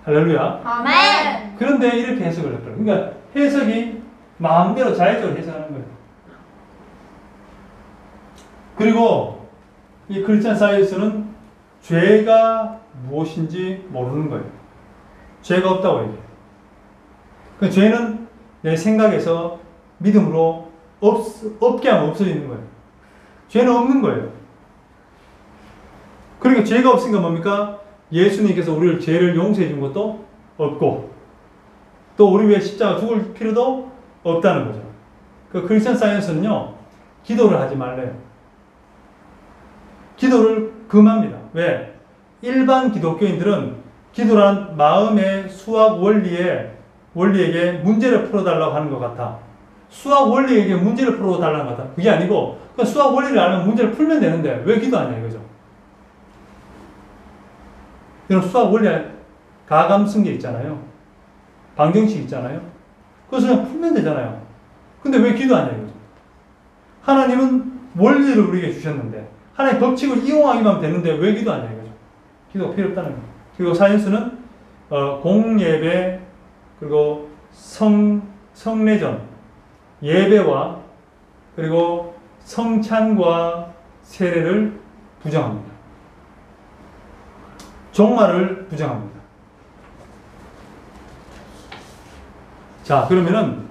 C: 할렐루야.
B: 아멘.
C: 그런데 이렇게 해석을 했더라고요. 그러니까 해석이 마음대로 자율적으로 해석하는 거예요. 그리고 이 크리스찬 사이언스는 죄가 무엇인지 모르는 거예요. 죄가 없다고 얘기해요. 그 죄는 내 생각에서 믿음으로 없게 하면 없어지는 거예요. 죄는 없는 거예요. 그러니까 죄가 없으니까 뭡니까? 예수님께서 우리를 죄를 용서해 준 것도 없고 또 우리 위해 십자가 죽을 필요도 없다는 거죠. 그 크리스천 사이언스는요, 기도를 하지 말래요. 기도를 금합니다. 왜? 일반 기독교인들은 기도란 마음의 수학 원리에게 문제를 풀어달라고 하는 것 같아. 수학 원리에게 문제를 풀어달라는 것 같아. 그게 아니고 그냥 수학 원리를 알면 문제를 풀면 되는데 왜 기도하냐 이거죠. 이런 수학 원리에 가감승계 있잖아요. 방정식 있잖아요. 그것을 그냥 풀면 되잖아요. 근데 왜 기도하냐 이거죠. 하나님은 원리를 우리에게 주셨는데 하나님의 법칙을 이용하기만 되는데 왜 기도하냐 이거죠. 기도가 필요 없다는 거예요. 그리고 사이언스는 공예배 그리고 성례전, 예배와 그리고 성찬과 세례를 부정합니다. 종말을 부정합니다. 자, 그러면은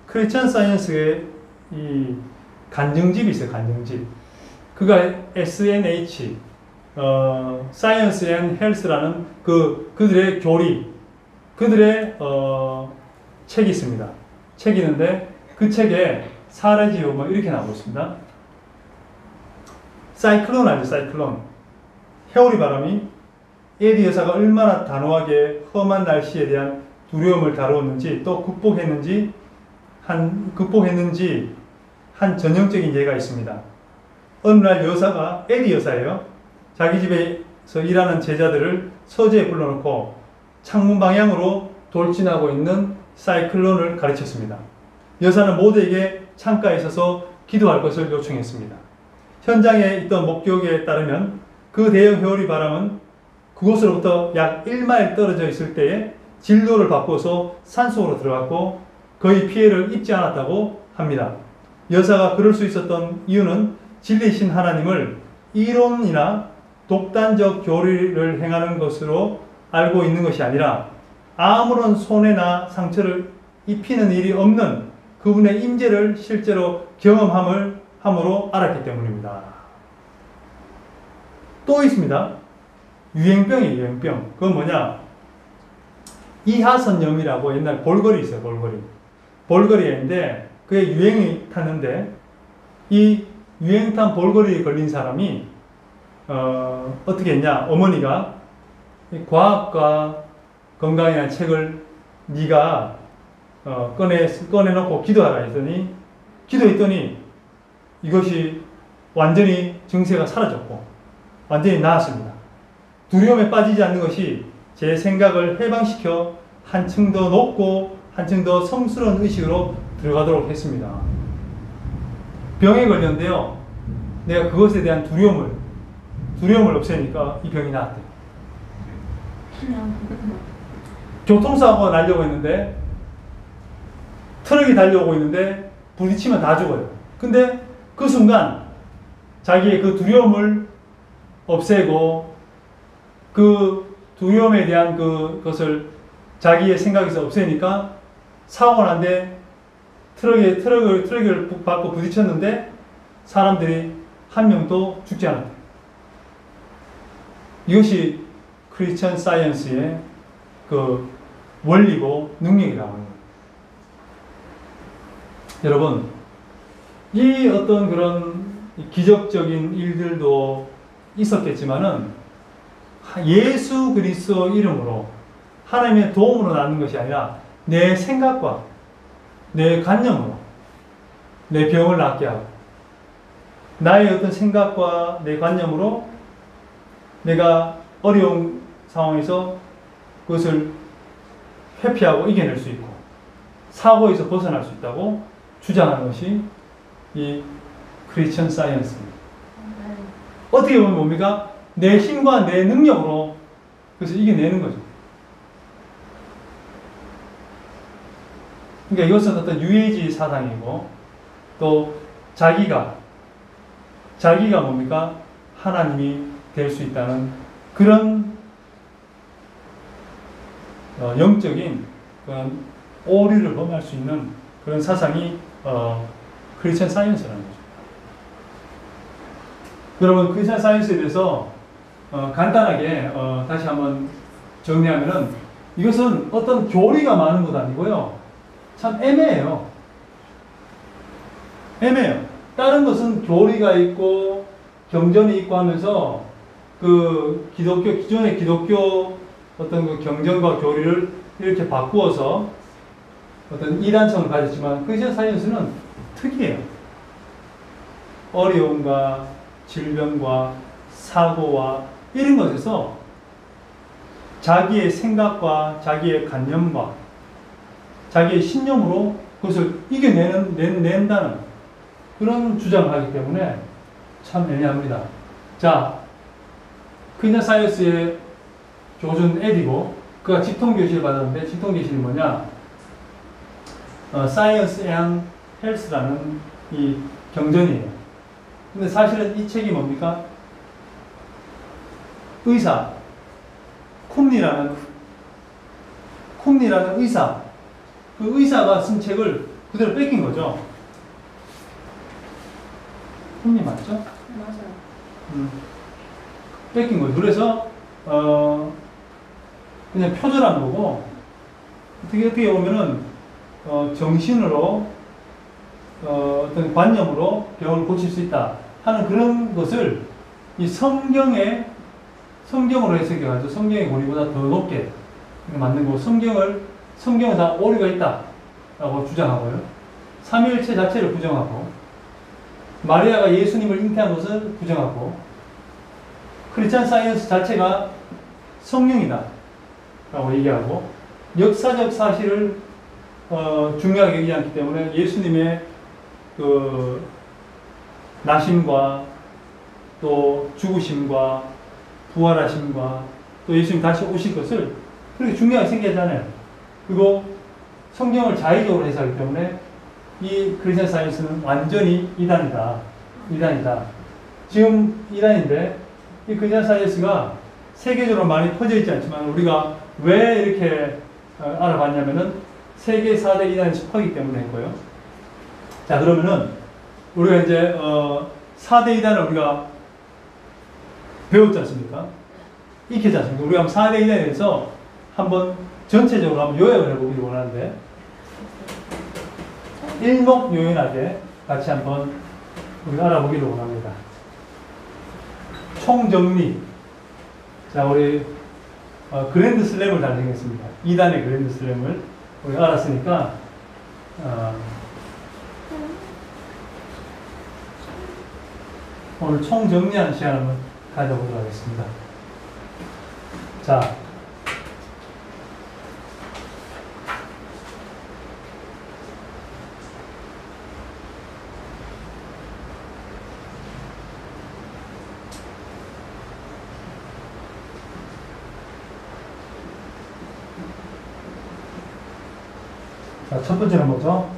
C: 크리스천 사이언스의 이 간증집이 있어요. 간증집. 그가 SNH Science and Health라는 그들의 교리, 그들의 책이 있습니다. 책이 있는데 그 책에 사례지요 뭐 이렇게 나오고 있습니다. 사이클론 알죠? 사이클론. 해오리 바람이 에디 여사가 얼마나 단호하게 험한 날씨에 대한 두려움을 다루었는지 또 극복했는지 한 전형적인 예가 있습니다. 어느 날 여사가 에디 여사예요. 자기 집에서 일하는 제자들을 서재에 불러놓고 창문 방향으로 돌진하고 있는 사이클론을 가르쳤습니다. 여사는 모두에게 창가에 있어서 기도할 것을 요청했습니다. 현장에 있던 목격에 따르면 그 대형 회오리 바람은 그곳으로부터 약 1마일 떨어져 있을 때에 진로를 바꿔서 산속으로 들어갔고 거의 피해를 입지 않았다고 합니다. 여사가 그럴 수 있었던 이유는 진리신 하나님을 이론이나 독단적 교리를 행하는 것으로 알고 있는 것이 아니라 아무런 손해나 상처를 입히는 일이 없는 그분의 임재를 실제로 경험함으로 알았기 때문입니다. 또 있습니다. 유행병이에요. 유행병. 그건 뭐냐? 이하선염이라고 옛날 볼거리 있어요. 볼거리인데 그게 유행이 탔는데 이 유행탄 볼거리에 걸린 사람이 어떻게 했냐? 어머니가 과학과 건강이라는 책을 네가 꺼내놓고 기도하라 했더니 기도했더니 이것이 완전히 증세가 사라졌고 완전히 나았습니다. 두려움에 빠지지 않는 것이 제 생각을 해방시켜 한층 더 높고 한층 더 성스러운 의식으로 들어가도록 했습니다. 병에 걸렸는데요. 내가 그것에 대한 두려움을 없애니까 이 병이 나았대요. 교통사고가 나려고 했는데 트럭이 달려오고 있는데 부딪히면 다 죽어요. 근데 그 순간 자기의 그 두려움을 없애고 그 두려움에 대한 그것을 자기의 생각에서 없애니까 사고가 난데 트럭을 받고 부딪혔는데 사람들이 한 명도 죽지 않았대요. 이것이 크리스천 사이언스의 그 원리고 능력이라고 하는 거예요. 여러분, 이 어떤 그런 기적적인 일들도 있었겠지만은 예수 그리스도 이름으로 하나님의 도움으로 나는 것이 아니라 내 생각과 내 관념으로 내 병을 낫게 하고 나의 어떤 생각과 내 관념으로 내가 어려운 상황에서 그것을 회피하고 이겨낼 수 있고 사고에서 벗어날 수 있다고 주장하는 것이 이 크리스천 사이언스입니다. 어떻게 보면 뭡니까? 내 힘과 내 능력으로 그것을 이겨내는 거죠. 그러니까 이것은 어떤 유해지 사상이고 또 자기가 뭡니까? 하나님이 될 수 있다는 그런 영적인 그런 오류를 범할 수 있는 그런 사상이 크리스천 사이언스라는 거죠. 여러분, 크리스천 사이언스에 대해서 간단하게 다시 한번 정리하면은 이것은 어떤 교리가 많은 것 아니고요. 참 애매해요. 다른 것은 교리가 있고 경전이 있고 하면서 그 기존의 기독교 어떤 그 경전과 교리를 이렇게 바꾸어서 어떤 이단성을 가졌지만 크리스천 사이언스는 특이해요. 어려움과 질병과 사고와 이런 것에서 자기의 생각과 자기의 관념과 자기의 신념으로 그것을 이겨낸다는 그런 주장을 하기 때문에 참 애매합니다. 자, 크리스천 사이언스의 교준 에디고 그가 직통교실을 받았는데 직통교실이 뭐냐? Science and Health라는 이 경전이에요. 근데 사실은 이 책이 뭡니까? 의사, 쿰리라는 의사, 그 의사가 쓴 책을 그대로 뺏긴 거죠. 쿰리 맞죠?
B: 맞아요.
C: 뺏긴 거죠. 그래서 그냥 표절한 거고, 어떻게 보면은 정신으로 어떤 관념으로 병을 고칠 수 있다 하는 그런 것을 이 성경으로 해석해가지고 성경의 권위보다 더 높게 만든 거고, 성경은 다 오류가 있다라고 주장하고요. 삼위일체 자체를 부정하고, 마리아가 예수님을 잉태한 것을 부정하고, 크리스찬 사이언스 자체가 성령이다 라고 얘기하고, 역사적 사실을 중요하게 여기지 않기 때문에 예수님의 그 나심과 또 죽으심과 부활하심과 또 예수님 다시 오실 것을 그렇게 중요하게 생각하잖아요. 그리고 성경을 자의적으로 해석하기 때문에 이 크리스찬 사이언스는 완전히 이단이다. 지금 이단인데, 이 크리스찬 사이언스가 세계적으로 많이 퍼져 있지 않지만 우리가 왜 이렇게 알아봤냐면은 세계 4대 이단에 속하기 때문에 했고요. 자, 그러면은 우리가 이제 4대 이단을 우리가 배웠지 않습니까? 익혔지 않습니까? 우리가 4대 이단에 대해서 한번 전체적으로 한번 요약을 해보기를 원하는데, 일목요연하게 같이 한번 우리가 알아보기를 원합니다. 총정리. 자, 우리 그랜드 슬램을 달성했습니다. 2단의 그랜드 슬램을 우리가 알았으니까 오늘 총정리하는 시간을 한번 가져보도록 하겠습니다. 자, 첫 번째는 뭐죠?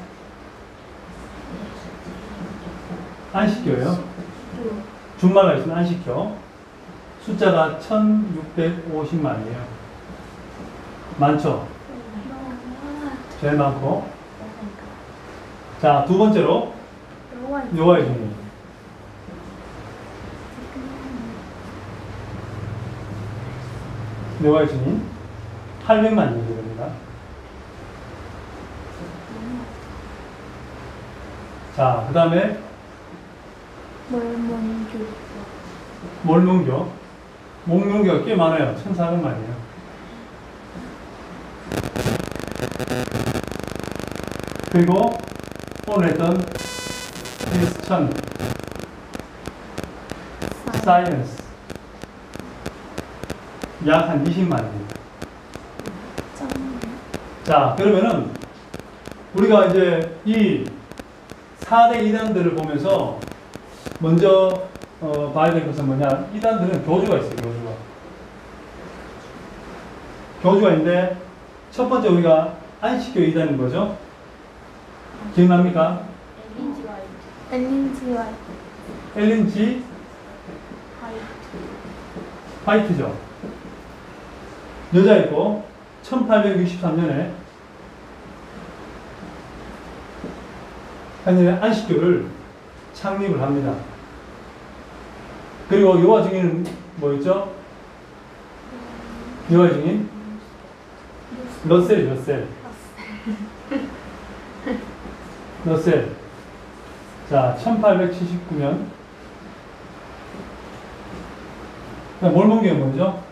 C: 안식교예요. 준말로 있으면 안식교. 숫자가 1650만이에요. 많죠? 제일 많고. 자, 두 번째로 여호와의 증인. 여호와의 증인 800만 명입니다. 자, 그 다음에 몰몬교. 목명교가 꽤 많아요. 1400만이에요. 그리고 오늘 했던 크리스천 사이언스 약 한 20만입니다. 자, 그러면은 우리가 이제 이 4대 이단들을 보면서 먼저 봐야 될 것은 뭐냐? 이단들은 교주가 있어요. 교주가 있는데 첫 번째 우리가 안식교 이단인 거죠. 기억납니까? 엘린 G 화이트죠. 여자였고 1863년에 안식교를 창립을 합니다. 그리고 여호와 증인은 뭐였죠? 여호와 증인? 러셀. 자, 1879년. 몰몬교는 뭐죠?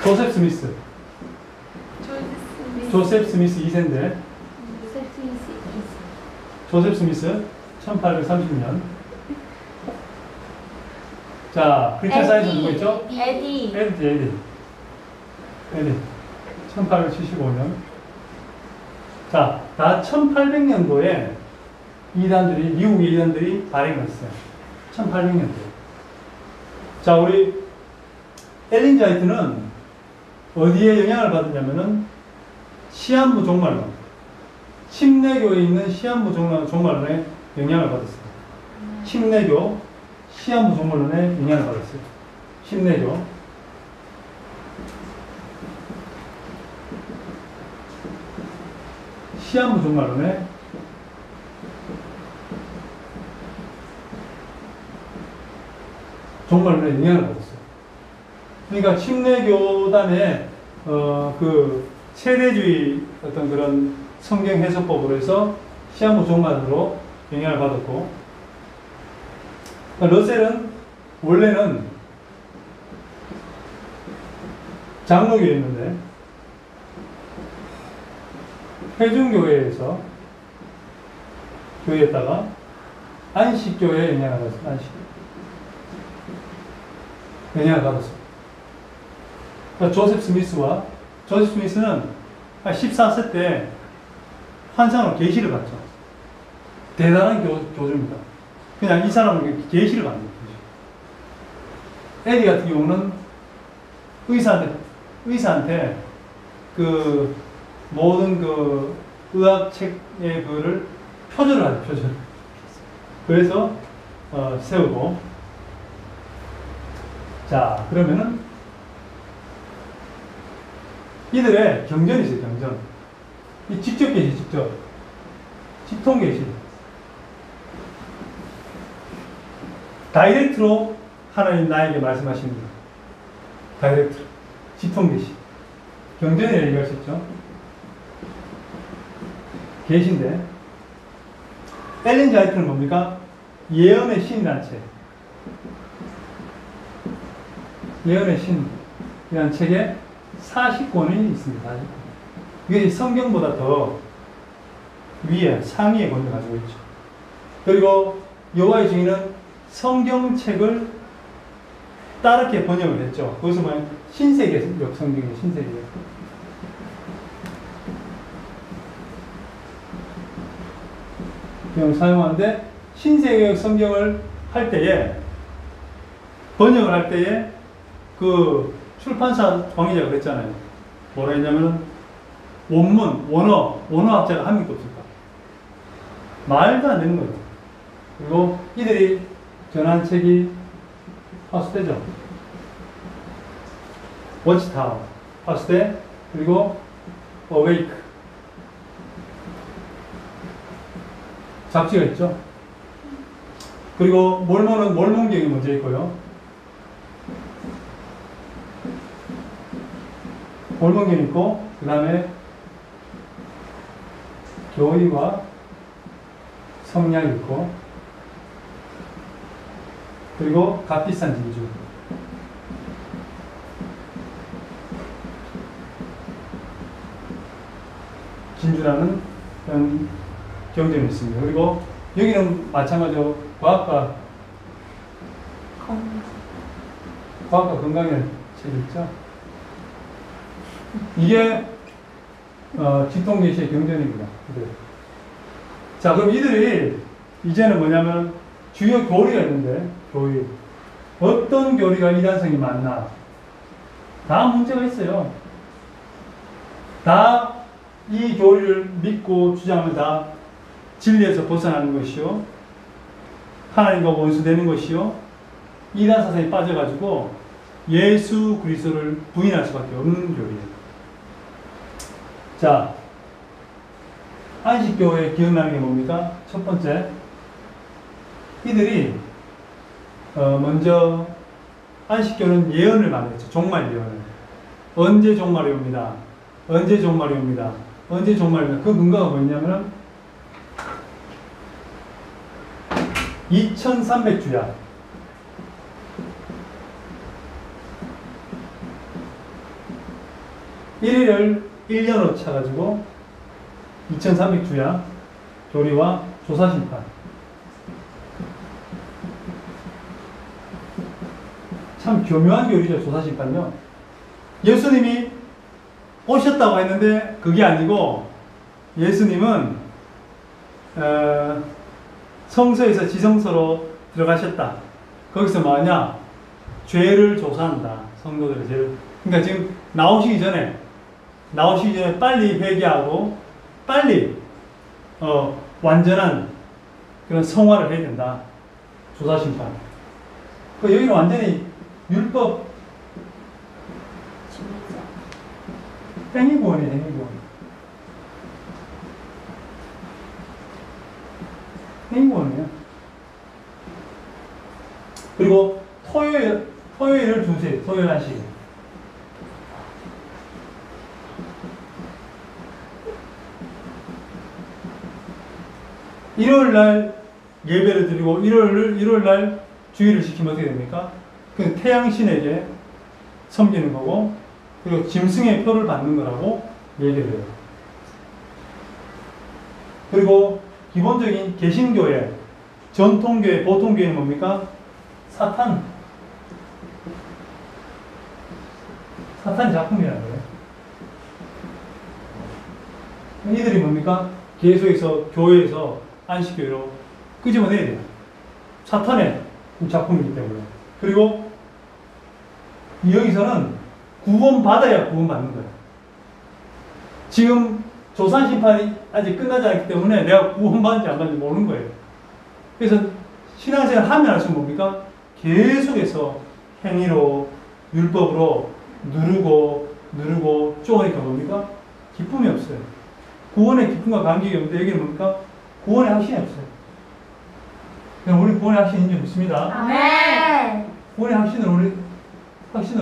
C: 조셉 스미스 2세인데, 조셉 스미스 1830년. 자, 크리스찬 사이언스 누구 있죠? 에디 1875년. 자, 다 1800년도에 미국의 이단들이 발행을 했어요. 1800년도에. 자, 우리 엘린 G 화이트는 어디에 영향을 받았냐면은 시한부 종말론, 침례교에 있는 시한부 종말론에 영향을 받았어요. 침례교 시한부 종말론에 영향을 받았어요. 침례교. 시한부 종말론에 영향을 받았어요. 그러니까 침례교단의 그 세대주의 어떤 그런 성경 해석법으로 해서 시한부 종말론으로 영향을 받았고, 러셀은 원래는 장로교였는데 회중교회에서 교회에다가 안식교회에 영향을 받았어요. 영향을 받았어요. 그러니까 조셉 스미스는 한 14세 때 환상으로 계시를 받죠. 대단한 교주입니다. 그냥 이 사람은 계시를 받는 거죠. 에디 같은 경우는 의사한테 그 모든 그 의학 책의 그를 표절을 하죠, 표절. 그래서 세우고. 자, 그러면은 이들의 경전이 있어요, 경전. 이 직접 계시, 직통 계시. 다이렉트로 하나님 나에게 말씀하십니다. 다이렉트. 직통 계시. 경전이라 얘기할 수 있죠. 계시인데, 엘렌 지 화이트는 뭡니까? 예언의 신이라는 책. 예언의 신이라는 책에 40권이 있습니다. 이게 성경보다 더 위에, 상위의 권위를 가지고 있죠. 그리고 여호와의 증인은 성경책을 따르게 번역을 했죠. 그것은 뭐냐면 신세계역 성경이에요, 신세계역. 사용하는데, 신세계역 성경을 할 때에, 번역을 할 때에, 그 출판사 관계자가 그랬잖아요. 뭐라 했냐면, 원문, 원어학자가 한 명도 없을까. 말도 안 되는 거예요. 그리고 이들이 전한 책이 파수대죠. 워치타워, 파수대, 그리고 어웨이크. 잡지가 있죠. 그리고 몰몬은 몰몬경이 먼저 있고요. 몰몬경이 있고, 그 다음에 교의와 성량이 있고, 그리고 값비싼 진주. 진주라는 그런 경전이 있습니다. 그리고 여기는 마찬가지로 과학과 건강의 책이 있죠. 이게 직통계시의 경전입니다. 자, 그럼 이들이 이제는 뭐냐면 주요 교리가 있는데, 교리. 어떤 교리가 이단성이 맞나? 다 문제가 있어요. 다 이 교리를 믿고 주장하면 다 진리에서 벗어나는 것이요, 하나님과 원수되는 것이요, 이단 사상에 빠져가지고 예수 그리스도를 부인할 수밖에 없는 교리예요. 자, 안식교회 기억나는 게 뭡니까? 첫 번째, 이들이 먼저 안식교는 예언을 말했죠. 종말 예언을. 언제 종말이 옵니다. 언제 종말이 옵니다. 언제 종말입니다. 그 근거가 뭐냐면은 2300주야. 1일을 1년으로 차가지고 2300주야. 교리와 조사심판. 참 교묘한 교리죠, 조사심판요. 예수님이 오셨다고 했는데 그게 아니고, 예수님은 성소에서 지성소로 들어가셨다. 거기서 뭐하냐? 죄를 조사한다. 성도들의 죄를. 그러니까 지금 나오시기 전에 나오시기 전에 빨리 회개하고 빨리 완전한 그런 성화를 해야 된다. 조사심판. 여기는 완전히 율법 행위구원이에요. 행위구원. 행위구원이에요. 그리고 토요일을 두세요. 토요일 한 시간. 일요일 날 예배를 드리고 일요일 날 주일을 지키면 어떻게 됩니까? 그 태양신에게 섬기는 거고, 그리고 짐승의 표를 받는 거라고 얘기를 해요. 그리고 기본적인 개신교회, 전통교회, 보통교회는 뭡니까? 사탄 작품이라는 거예요. 이들이 뭡니까? 계속해서 교회에서 안식교회로 끄집어내야 돼요. 사탄의 작품이기 때문에. 그리고 여기서는 구원받아야 구원받는 거예요. 지금 조산심판이 아직 끝나지 않기 때문에 내가 구원받는지 안 받는지 모르는 거예요. 그래서 신앙생활 하면 할수록 뭡니까? 계속해서 행위로, 율법으로 누르고 쪼으니까 뭡니까? 기쁨이 없어요. 구원의 기쁨과 감격이 없는데 여기는 뭡니까? 구원의 확신이 없어요. 그럼 우리 구원의 확신이 있는지 묻습니다.
B: 아멘.
C: 구원의 확신은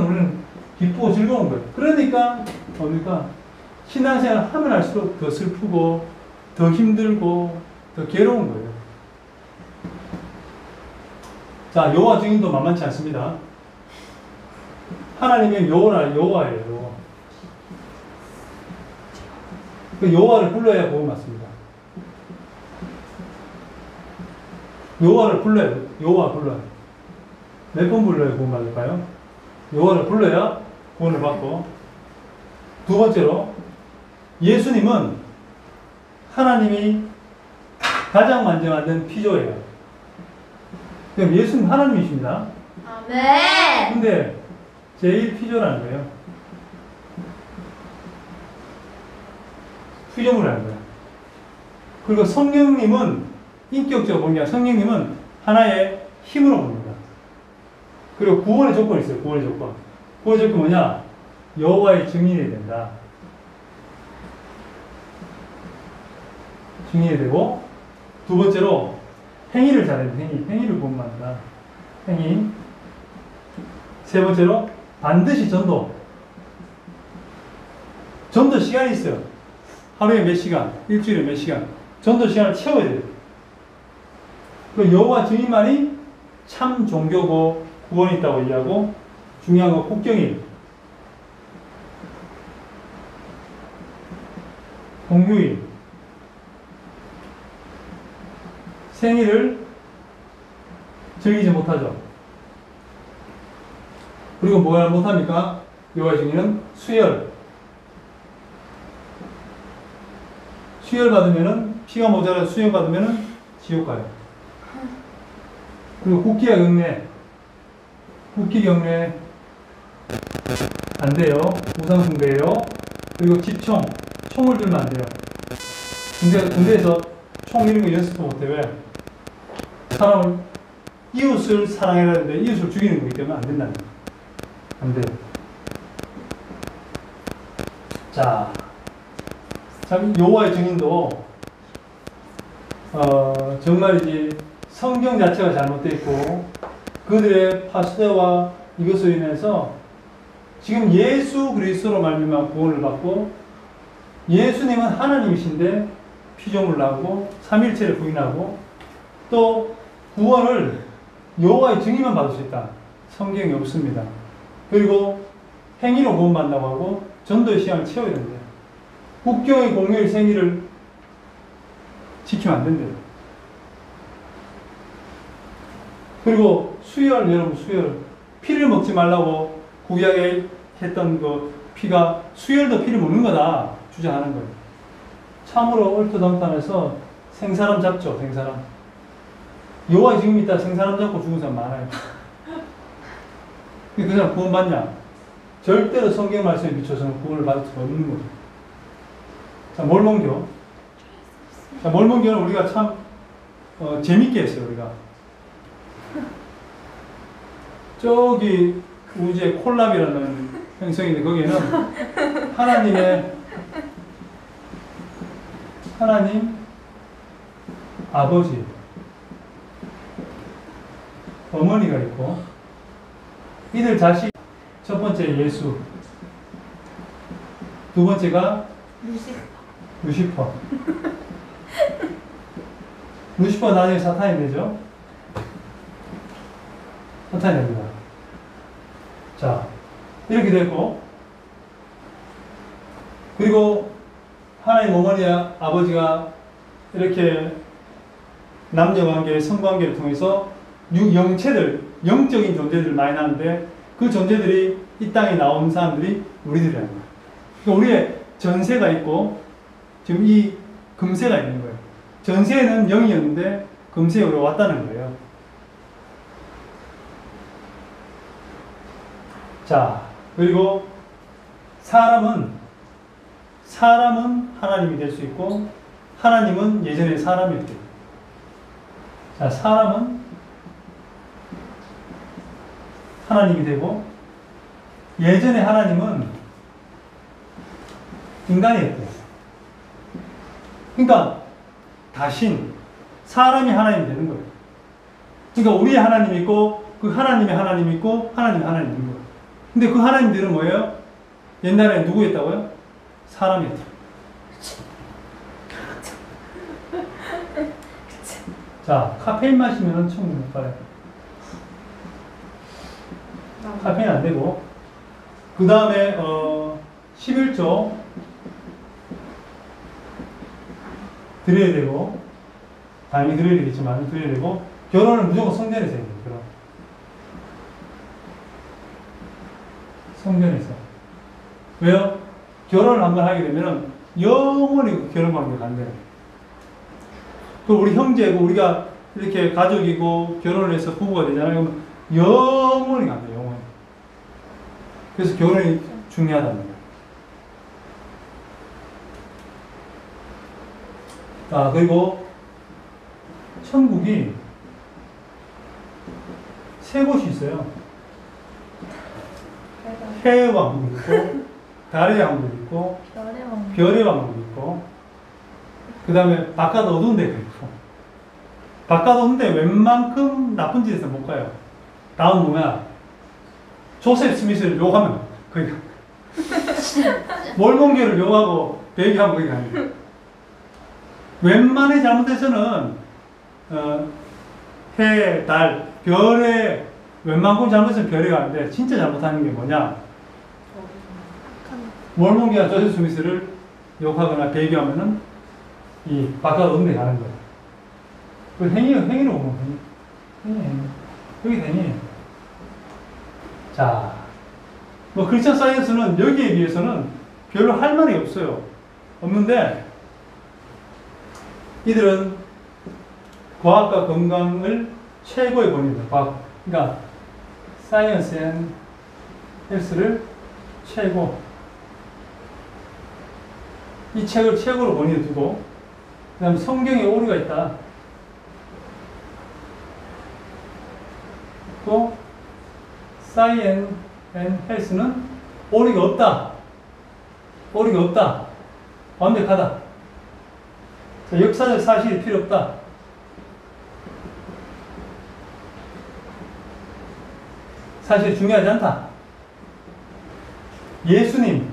C: 우리는 기쁘고 즐거운 거예요. 그러니까 뭡니까? 신앙생활 하면 할수록 더 슬프고 더 힘들고 더 괴로운 거예요. 자, 여호와 증인도 만만치 않습니다. 하나님의 여호와예요. 그 여호와를 불러야 구원 받습니다. 여호와를 불러야 돼요. 여호와 불러야 돼요. 몇 번 불러야 구원 받을까요? 여호와를 불러야 구원을 받고, 두 번째로 예수님은 하나님이 가장 먼저 만든 피조예요. 그럼 예수님 하나님이십니다.
B: 아멘.
C: 근데 제일 피조라는 거예요. 피조물이라는 거예요. 그리고 성령님은 인격적으로 보는 게 아니라 성령님은 하나의 힘으로 봅니다. 그리고 구원의 조건이 있어요. 구원의 조건. 구원의 조건이 뭐냐? 여호와의 증인이 된다. 증인이 되고, 두 번째로 행위를 잘해야 돼. 행위를 구원받는다. 행위. 세 번째로 반드시 전도 시간이 있어요. 하루에 몇 시간, 일주일에 몇 시간 전도 시간을 채워야 돼요. 그 여호와 증인만이 참 종교고 구원이 있다고 얘기하고, 중요한 건 국경일, 공휴일, 생일을 즐기지 못하죠. 그리고 뭘 못합니까? 여호와의 증인은 수혈 받으면은, 피가 모자라서 수혈 받으면은 지옥 가요. 그리고 국기와 경례 안 돼요. 우상숭배예요. 그리고 집총, 총을 들면 안 돼요. 군대에서 총 이런 거 연습도 못해. 왜? 사람을, 이웃을 사랑해야 하는데 이웃을 죽이는 거기 때문에 안 된다는 거예요. 안 돼요. 자, 참 여호와의 증인도 정말이지 성경 자체가 잘못되어 있고, 그들의 파스타와 이것으로 인해서 지금 예수 그리스도로 말미암아 구원을 받고, 예수님은 하나님이신데 피조물을 하고 삼일체를 부인하고, 또 구원을 여호와의 증인만 받을 수 있다. 성경이 없습니다. 그리고 행위로 구원받는다고 하고 전도의 시간을 채워야 된대요. 국경의 공휴일 생일을 지키면 안 된대요. 그리고 수혈, 여러분 수혈, 피를 먹지 말라고 구약에 했던 그 피가, 수혈도 피를 먹는 거다 주장하는 거예요. 참으로 얼토당토해서 생사람 잡죠. 생사람. 여호와의 증인이 있다 생사람 잡고 죽은 사람 많아요. 그 사람 구원 받냐? 절대로 성경 말씀에 미쳐서는 구원을 받을 수 없는 거죠. 자, 몰몬교. 자, 몰몬교는 우리가 참 재밌게 했어요, 우리가. 저기 우주의 콜랍이라는 행성인데 거기에는 하나님 아버지, 어머니가 있고, 이들 자식, 첫 번째 예수, 두 번째가 루시퍼. 루시퍼 나중에 사탄이 되죠? 사탄이 됩니다. 자, 이렇게 됐고, 그리고 하나님 어머니 아버지가 이렇게 남녀관계, 성관계를 통해서 영체들, 영적인 존재들 많이 나는데 그 존재들이 이 땅에 나온 사람들이 우리들이라는 거예요. 그러니까 우리의 전세가 있고 지금 이 금세가 있는 거예요. 전세는 0이었는데 금세에 우리가 왔다는 거예요. 자, 그리고 사람은 하나님이 될 수 있고 하나님은 예전에 사람이었대요. 자, 사람은 하나님이 되고 예전에 하나님은 인간이었대요. 그러니까 사람이 하나님이 되는 거예요. 그러니까 우리의 하나님이 있고 그 하나님의 하나님이 있고 하나님의 하나님이 있는 거예요. 근데 그 하나님들은 뭐예요? 옛날에 누구였다고요? 사람이었죠. 자, 카페인 마시면 천국 못 가요. 카페인 안 되고, 그 다음에 11조 드려야 되고, 당연히 드려야 되겠지만 드려야 되고, 결혼을 무조건 성전에서 해야 돼요. 결혼. 성전에서. 왜요? 결혼을 한번 하게 되면 영원히 결혼 관계가 안 돼요. 그 우리 형제고 우리가 이렇게 가족이고 결혼을 해서 부부가 되잖아요. 그러면 영원히 안 돼요. 영원히. 그래서 결혼이 중요하다는 거예요. 아, 그리고 천국이 세 곳이 있어요. 해의 왕국이 있고 달의 왕국이 있고 별의 왕국이 있고 그 다음에 바깥 어두운 데가 있고 바깥 어두운 데 웬만큼 나쁜 짓에서 못 가요. 다음 뭐야? 조셉 스미스를 욕하면 거기 가. 몰몬교를 욕하고 배교하면 거기 가는 거예요. 웬만히 잘못해서는 해, 달, 별에 웬만큼 잘못해서 별에 가는데 진짜 잘못하는 게 뭐냐? 몰몬교가 조셉 스미스를 욕하거나 배교하면은 이 바깥 어두운 데 가는 거예요. 그 행위로 보면 행위. 여기 행위. 자, 뭐 크리스천 사이언스는 여기에 비해서는 별로 할 말이 없어요. 없는데 이들은 과학과 건강을 최고의 권위입니다. 과학. 그러니까 사이언스 앤 헬스를 최고. 이 책을 최고로 권위에 두고 그 다음에 성경에 오류가 있다. 또 사이언스 앤 헬스는 오류가 없다. 오류가 없다. 완벽하다. 자, 역사적 사실이 필요 없다. 사실이 중요하지 않다. 예수님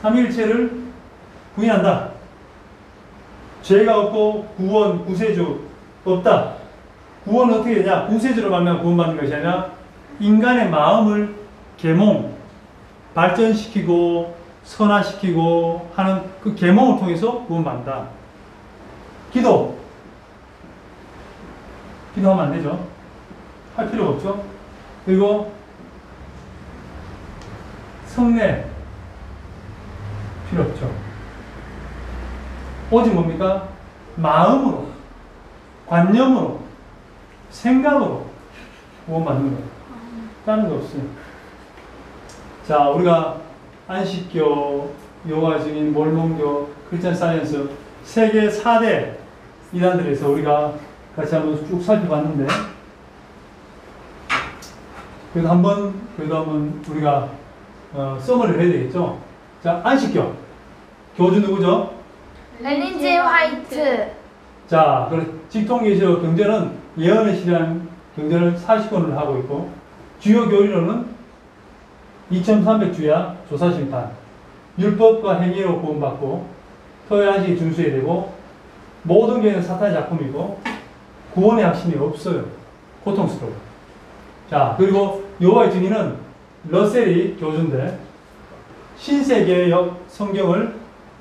C: 삼위일체를 부인한다. 죄가 없고 구원, 구세주 없다. 구원은 어떻게 되냐? 구세주로 말미암아 구원받는 것이 아니라 인간의 마음을 계몽, 발전시키고 선화시키고 하는 그 계몽을 통해서 구원받는다. 기도하면 안 되죠. 할 필요가 없죠. 그리고 성례 필요 없죠. 오직 뭡니까? 마음으로, 관념으로, 생각으로 구원받는 거예요. 다른 거 없어요. 자, 우리가 안식교, 여호와 증인, 몰몬교, 크리스천 사이언스 세계 4대 이단들에서 우리가 같이 한번 쭉 살펴봤는데 그래도 한번 우리가 서머리를 해야 되겠죠. 자, 안식교 교주 누구죠?
B: 엘린 G. 화이트.
C: 자, 직통계시록 경전은 예언의 시간 경전을 40권을 하고 있고 주요 교리로는 2300주야 조사심판, 율법과 행위로 구원받고 토요일 안식이 준수해야 되고 모든 교회는 사탄의 작품이고 구원의 확신이 없어요. 고통스러워. 자, 그리고 여호와의 증인은 러셀이 교주인데 신세계의 성경을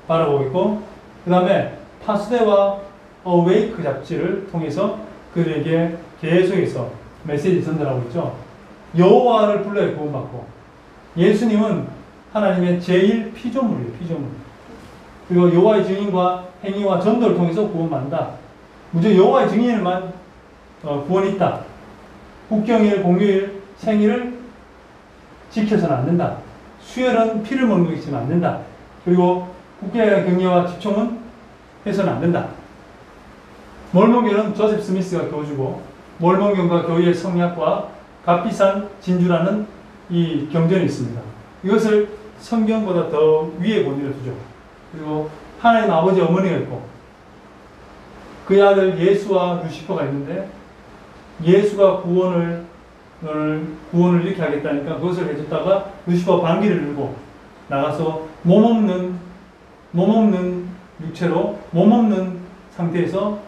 C: 바라보고 있고 그 다음에 파스데와 어웨이크 잡지를 통해서 그들에게 계속해서 메시지 전달하고 있죠. 여호와를 불러야 구원받고 예수님은 하나님의 제1 피조물이에요. 피조물. 그리고 여호와의 증인과 행위와 전도를 통해서 구원받는다. 무조건 여호와의 증인에만 구원이 있다. 국경일, 공휴일, 생일을 지켜서는 안 된다. 수혈은 피를 먹이지만 안 된다. 그리고 국가의 경례와 집총은 해서는 안 된다. 몰몬교는 조셉 스미스가 교주고 몰몬교과 교회의 성리학과 값비싼 진주라는 이 경전이 있습니다. 이것을 성경보다 더 위에 권위를 두죠. 그리고 하나님 아버지 어머니가 있고 그의 아들 예수와 루시퍼가 있는데 예수가 구원을 이렇게 하겠다니까 그것을 해줬다가 루시퍼 반기를 들고 나가서 몸없는 육체로 몸없는 상태에서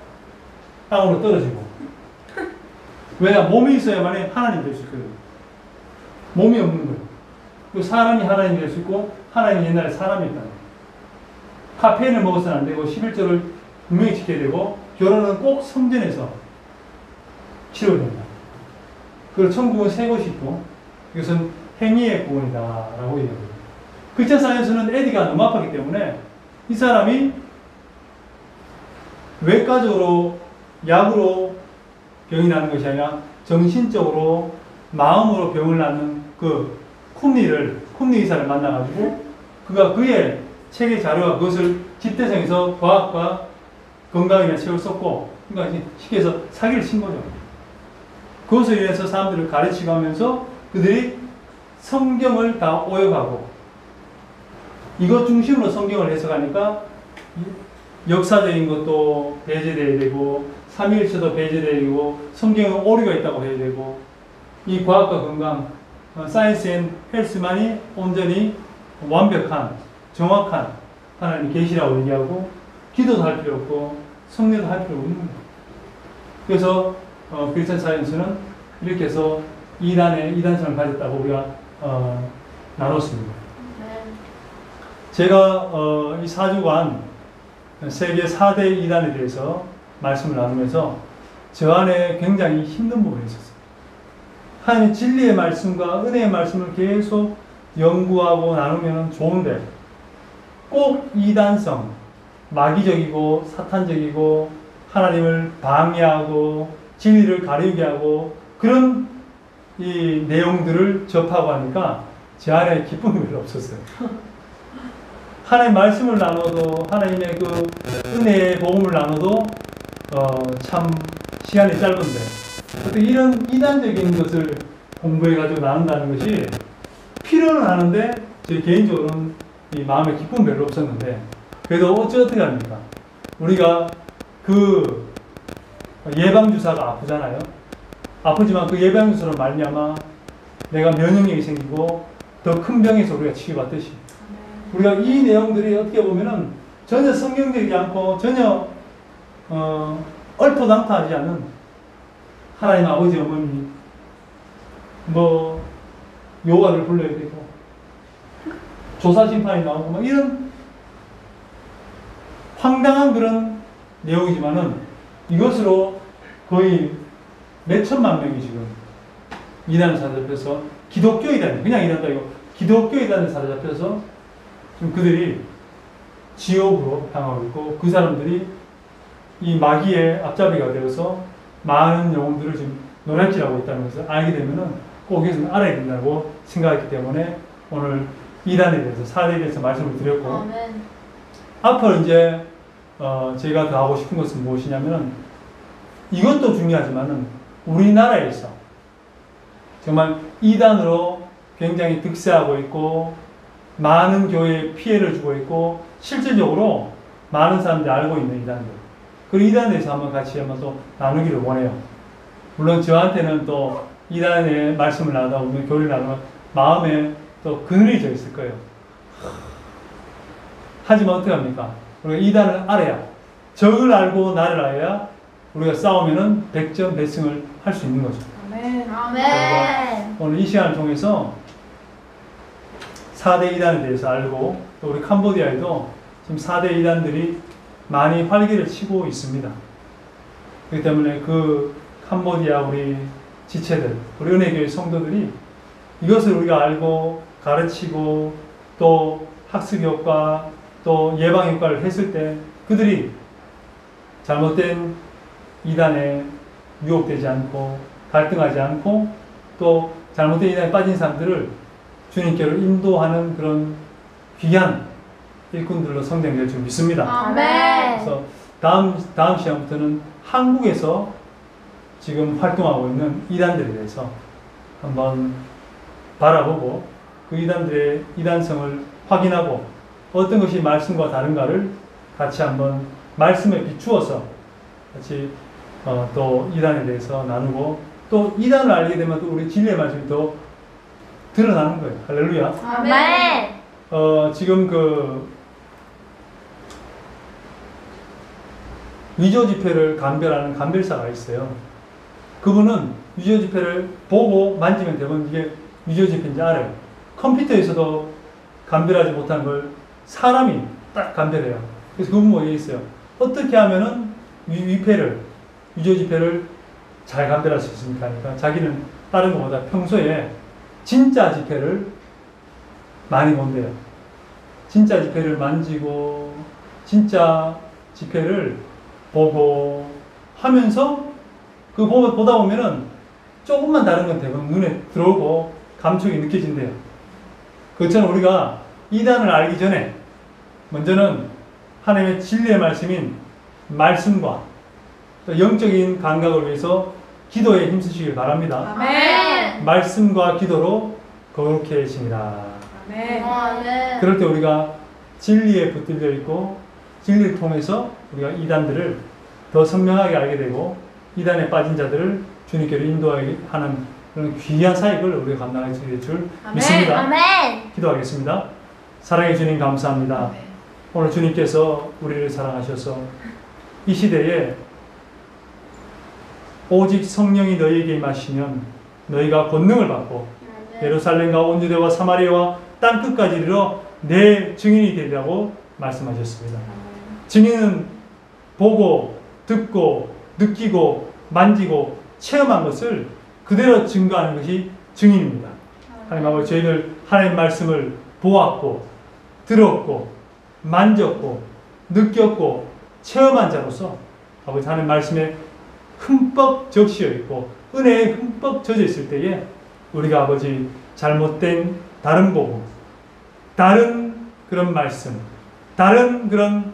C: 땅으로 떨어지고 왜냐? 몸이 있어야만 하나님 될 수 있거든요. 몸이 없는 거예요. 그 사람이 하나님 될 수 있고 하나님이 옛날에 사람이었다는 거예요. 카페인을 먹어서는 안 되고 11조를 분명히 지켜야 되고 결혼은 꼭 성전에서 치러야 된다. 그리고 천국은 세 곳이 있고 이것은 행위의 구원이다라고 얘기합니다. 크리스천 사이언스는 에디가 너무 아팠기 때문에 이 사람이 외과적으로 약으로 병이 나는 것이 아니라 정신적으로 마음으로 병을 낳는 그 쿰리 의사를 만나가지고 그가 그의 책의 자료와 그것을 집대성에서 과학과 건강이라는 책을 썼고 그러니까 쉽게 해서 사기를 친 거죠. 그것을 인해서 사람들을 가르치고 하면서 그들이 성경을 다 오역하고 이것 중심으로 성경을 해석하니까 역사적인 것도 배제되어야 되고 삼위일체도 배제되어야 되고 성경에 오류가 있다고 해야 되고 이 과학과 건강 사이언스 앤 헬스만이 온전히 완벽한 정확한 하나님 계시라고 얘기하고 기도도 할 필요 없고 성례도 할 필요 없는 거예요. 그래서 크리스천 사이언스는 이렇게 해서 이단성을 가졌다고 우리가 나눴습니다. 제가 이 4주간 세계 4대 이단에 대해서 말씀을 나누면서 저 안에 굉장히 힘든 부분이 있었어요. 하나님의 진리의 말씀과 은혜의 말씀을 계속 연구하고 나누면 좋은데 꼭 이단성, 마귀적이고 사탄적이고 하나님을 방해하고 진리를 가리게 하고 그런 이 내용들을 접하고 하니까 제 안에 기쁨이 별로 없었어요. 하나님의 말씀을 나눠도 하나님의 그 은혜의 복음을 나눠도 참 시간이 짧은데 어떻게 이런 이단적인 것을 공부해가지고 나눈다는 것이 필요는 하는데 제 개인적으로는 이 마음에 기쁨이 별로 없었는데 그래도 어떻게 합니까? 우리가 그 예방주사가 아프잖아요. 아프지만 그 예방주사로 말미암아 내가 면역력이 생기고 더 큰 병에서 우리가 치유받듯이 우리가 이 내용들이 어떻게 보면은 전혀 성경적이지 않고 전혀 얼토당토하지 않은 하나님 아버지 어머니 뭐 여호와를 불러야 되고 조사심판이 나오고 막 이런 황당한 그런 내용이지만은 이것으로 거의 몇 천만 명이 지금 이단에 사로잡혀서 기독교 이단 그냥 이단도 아니고 기독교 이단에 사로잡혀서 지금 그들이 지옥으로 향하고 있고 그 사람들이 이 마귀의 앞잡이가 되어서 많은 영혼들을 지금 노략질하고 있다는 것을 알게 되면은 꼭 여기서 알아야 된다고 생각했기 때문에 오늘 이단에 대해서, 사대에 대해서 말씀을 드렸고,
B: 아멘.
C: 앞으로 이제 제가 더 하고 싶은 것은 무엇이냐면은, 이것도 중요하지만은 우리나라에서 정말 이단으로 굉장히 득세하고 있고 많은 교회에 피해를 주고 있고 실질적으로 많은 사람들이 알고 있는 이단들, 그 이단에 대해서 한번 같이 한번 또 나누기를 원해요. 물론 저한테는 또 이단의 말씀을 나누다 보면, 교리를 나누면 마음에 또 그늘이 져 있을 거예요. 하지만 어떻게 합니까? 우리가 이단을 알아야, 적을 알고 나를 알아야 우리가 싸우면은 백전백승을 할 수 있는 거죠.
B: 아멘. 아멘.
C: 오늘 이 시간을 통해서 4대 이단에 대해서 알고, 또 우리 캄보디아에도 지금 4대 이단들이 많이 활기를 치고 있습니다. 그렇기 때문에 그 캄보디아 우리 지체들, 우리 은혜교회 성도들이 이것을 우리가 알고 가르치고 또 학습 효과, 또 예방 효과를 했을 때 그들이 잘못된 이단에 유혹되지 않고 갈등하지 않고 또 잘못된 이단에 빠진 사람들을 주님께로 인도하는 그런 귀한 일꾼들로 성장될 줄 믿습니다.
B: 아멘.
C: 그래서 다음 시간부터는 한국에서 지금 활동하고 있는 이단들에 대해서 한번 바라보고 그 이단들의 이단성을 확인하고 어떤 것이 말씀과 다른가를 같이 한번 말씀에 비추어서 같이 또 이단에 대해서 나누고, 또 이단을 알게 되면 또 우리 진리의 말씀이 더 드러나는 거예요. 할렐루야.
B: 아멘.
C: 지금 그 위조 지폐를 감별하는 감별사가 있어요. 그분은 위조 지폐를 보고 만지면 되면 이게 위조 지폐인지 알아요. 컴퓨터에서도 감별하지 못한 걸 사람이 딱 감별해요. 그래서 그분 뭐 얘기했어요. 어떻게 하면은 위조 지폐를 잘 감별할 수 있습니까? 그러니까 자기는 다른 것보다 평소에 진짜 지폐를 많이 본대요. 진짜 지폐를 만지고 진짜 지폐를 보고 하면서 그 보다 보면은 조금만 다른 건 대부분 눈에 들어오고 감촉이 느껴진대요. 그것처럼 우리가 이단을 알기 전에 먼저는 하나님의 진리의 말씀인 말씀과 또 영적인 감각을 위해서 기도에 힘쓰시길 바랍니다.
B: 아멘.
C: 말씀과 기도로 거룩해 계십니다.
B: 아멘. 아멘.
C: 그럴 때 우리가 진리에 붙들려 있고 진리를 통해서 우리가 이단들을 더 선명하게 알게 되고 이단에 빠진 자들을 주님께로 인도하는 그런 귀한 사역을 우리가 감당할 수 있을 줄 믿습니다.
B: 아멘.
C: 기도하겠습니다. 사랑해 주님 감사합니다. 오늘 주님께서 우리를 사랑하셔서 이 시대에 오직 성령이 너희에게 임하시면 너희가 권능을 받고 예루살렘과 온 유대와 사마리아와 땅끝까지 이르러 내 증인이 되리라고 말씀하셨습니다. 증인은 보고 듣고 느끼고 만지고 체험한 것을 그대로 증거하는 것이 증인입니다. 하나님 아버지, 저희들 하나님 말씀을 보았고 들었고 만졌고 느꼈고 체험한 자로서 아버지 하나님 말씀에 흠뻑 적시어 있고 은혜에 흠뻑 젖어 있을 때에 우리가 아버지 잘못된 다른 복음, 다른 그런 말씀, 다른 그런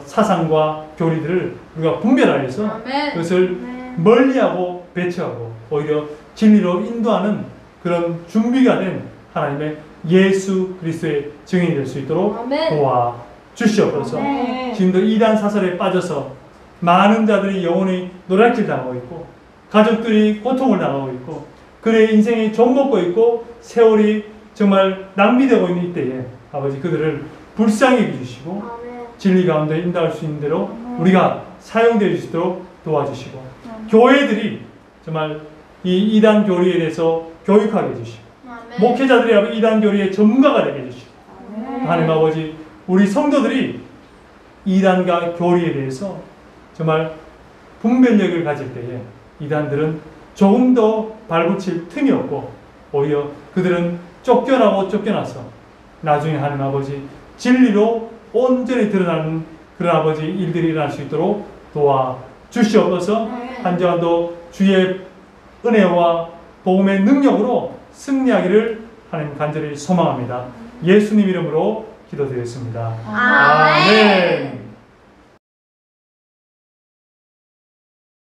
C: 사상과 교리들을 우리가 분별하여서
B: 아멘.
C: 그것을 멀리하고 배척하고 오히려 진리로 인도하는 그런 준비가 된 하나님의 예수 그리스도의 증인이 될 수 있도록
B: 아멘.
C: 도와 주시옵소서.
B: 아멘.
C: 지금도 이단 사설에 빠져서 많은 자들이 영혼이 노략질 당하고 있고 가족들이 고통을 당하고 있고 그의 인생이 좀먹고 있고 세월이 정말 낭비되고 있는 이때에 아버지 그들을 불쌍히 여기주시고 진리 가운데 인도할 수 있는 대로 우리가 사용될 수 있도록 도와주시고 교회들이 정말 이 이단 교리에 대해서 교육하게 해주시고 목회자들이 이단 교리의 전문가가 되게 해주시고 하나님 아버지 우리 성도들이 이단과 교리에 대해서 정말 분별력을 가질 때에 이단들은 조금 더 발붙일 틈이 없고 오히려 그들은 쫓겨나서 나중에 하나님 아버지 진리로 온전히 드러나는 그런 아버지 일들이 일어날 수 있도록 도와 주시옵소서. 한 주간도 주의 은혜와 복음의 능력으로 승리하기를 하나님 간절히 소망합니다. 예수님 이름으로 기도드렸습니다.
B: 아멘.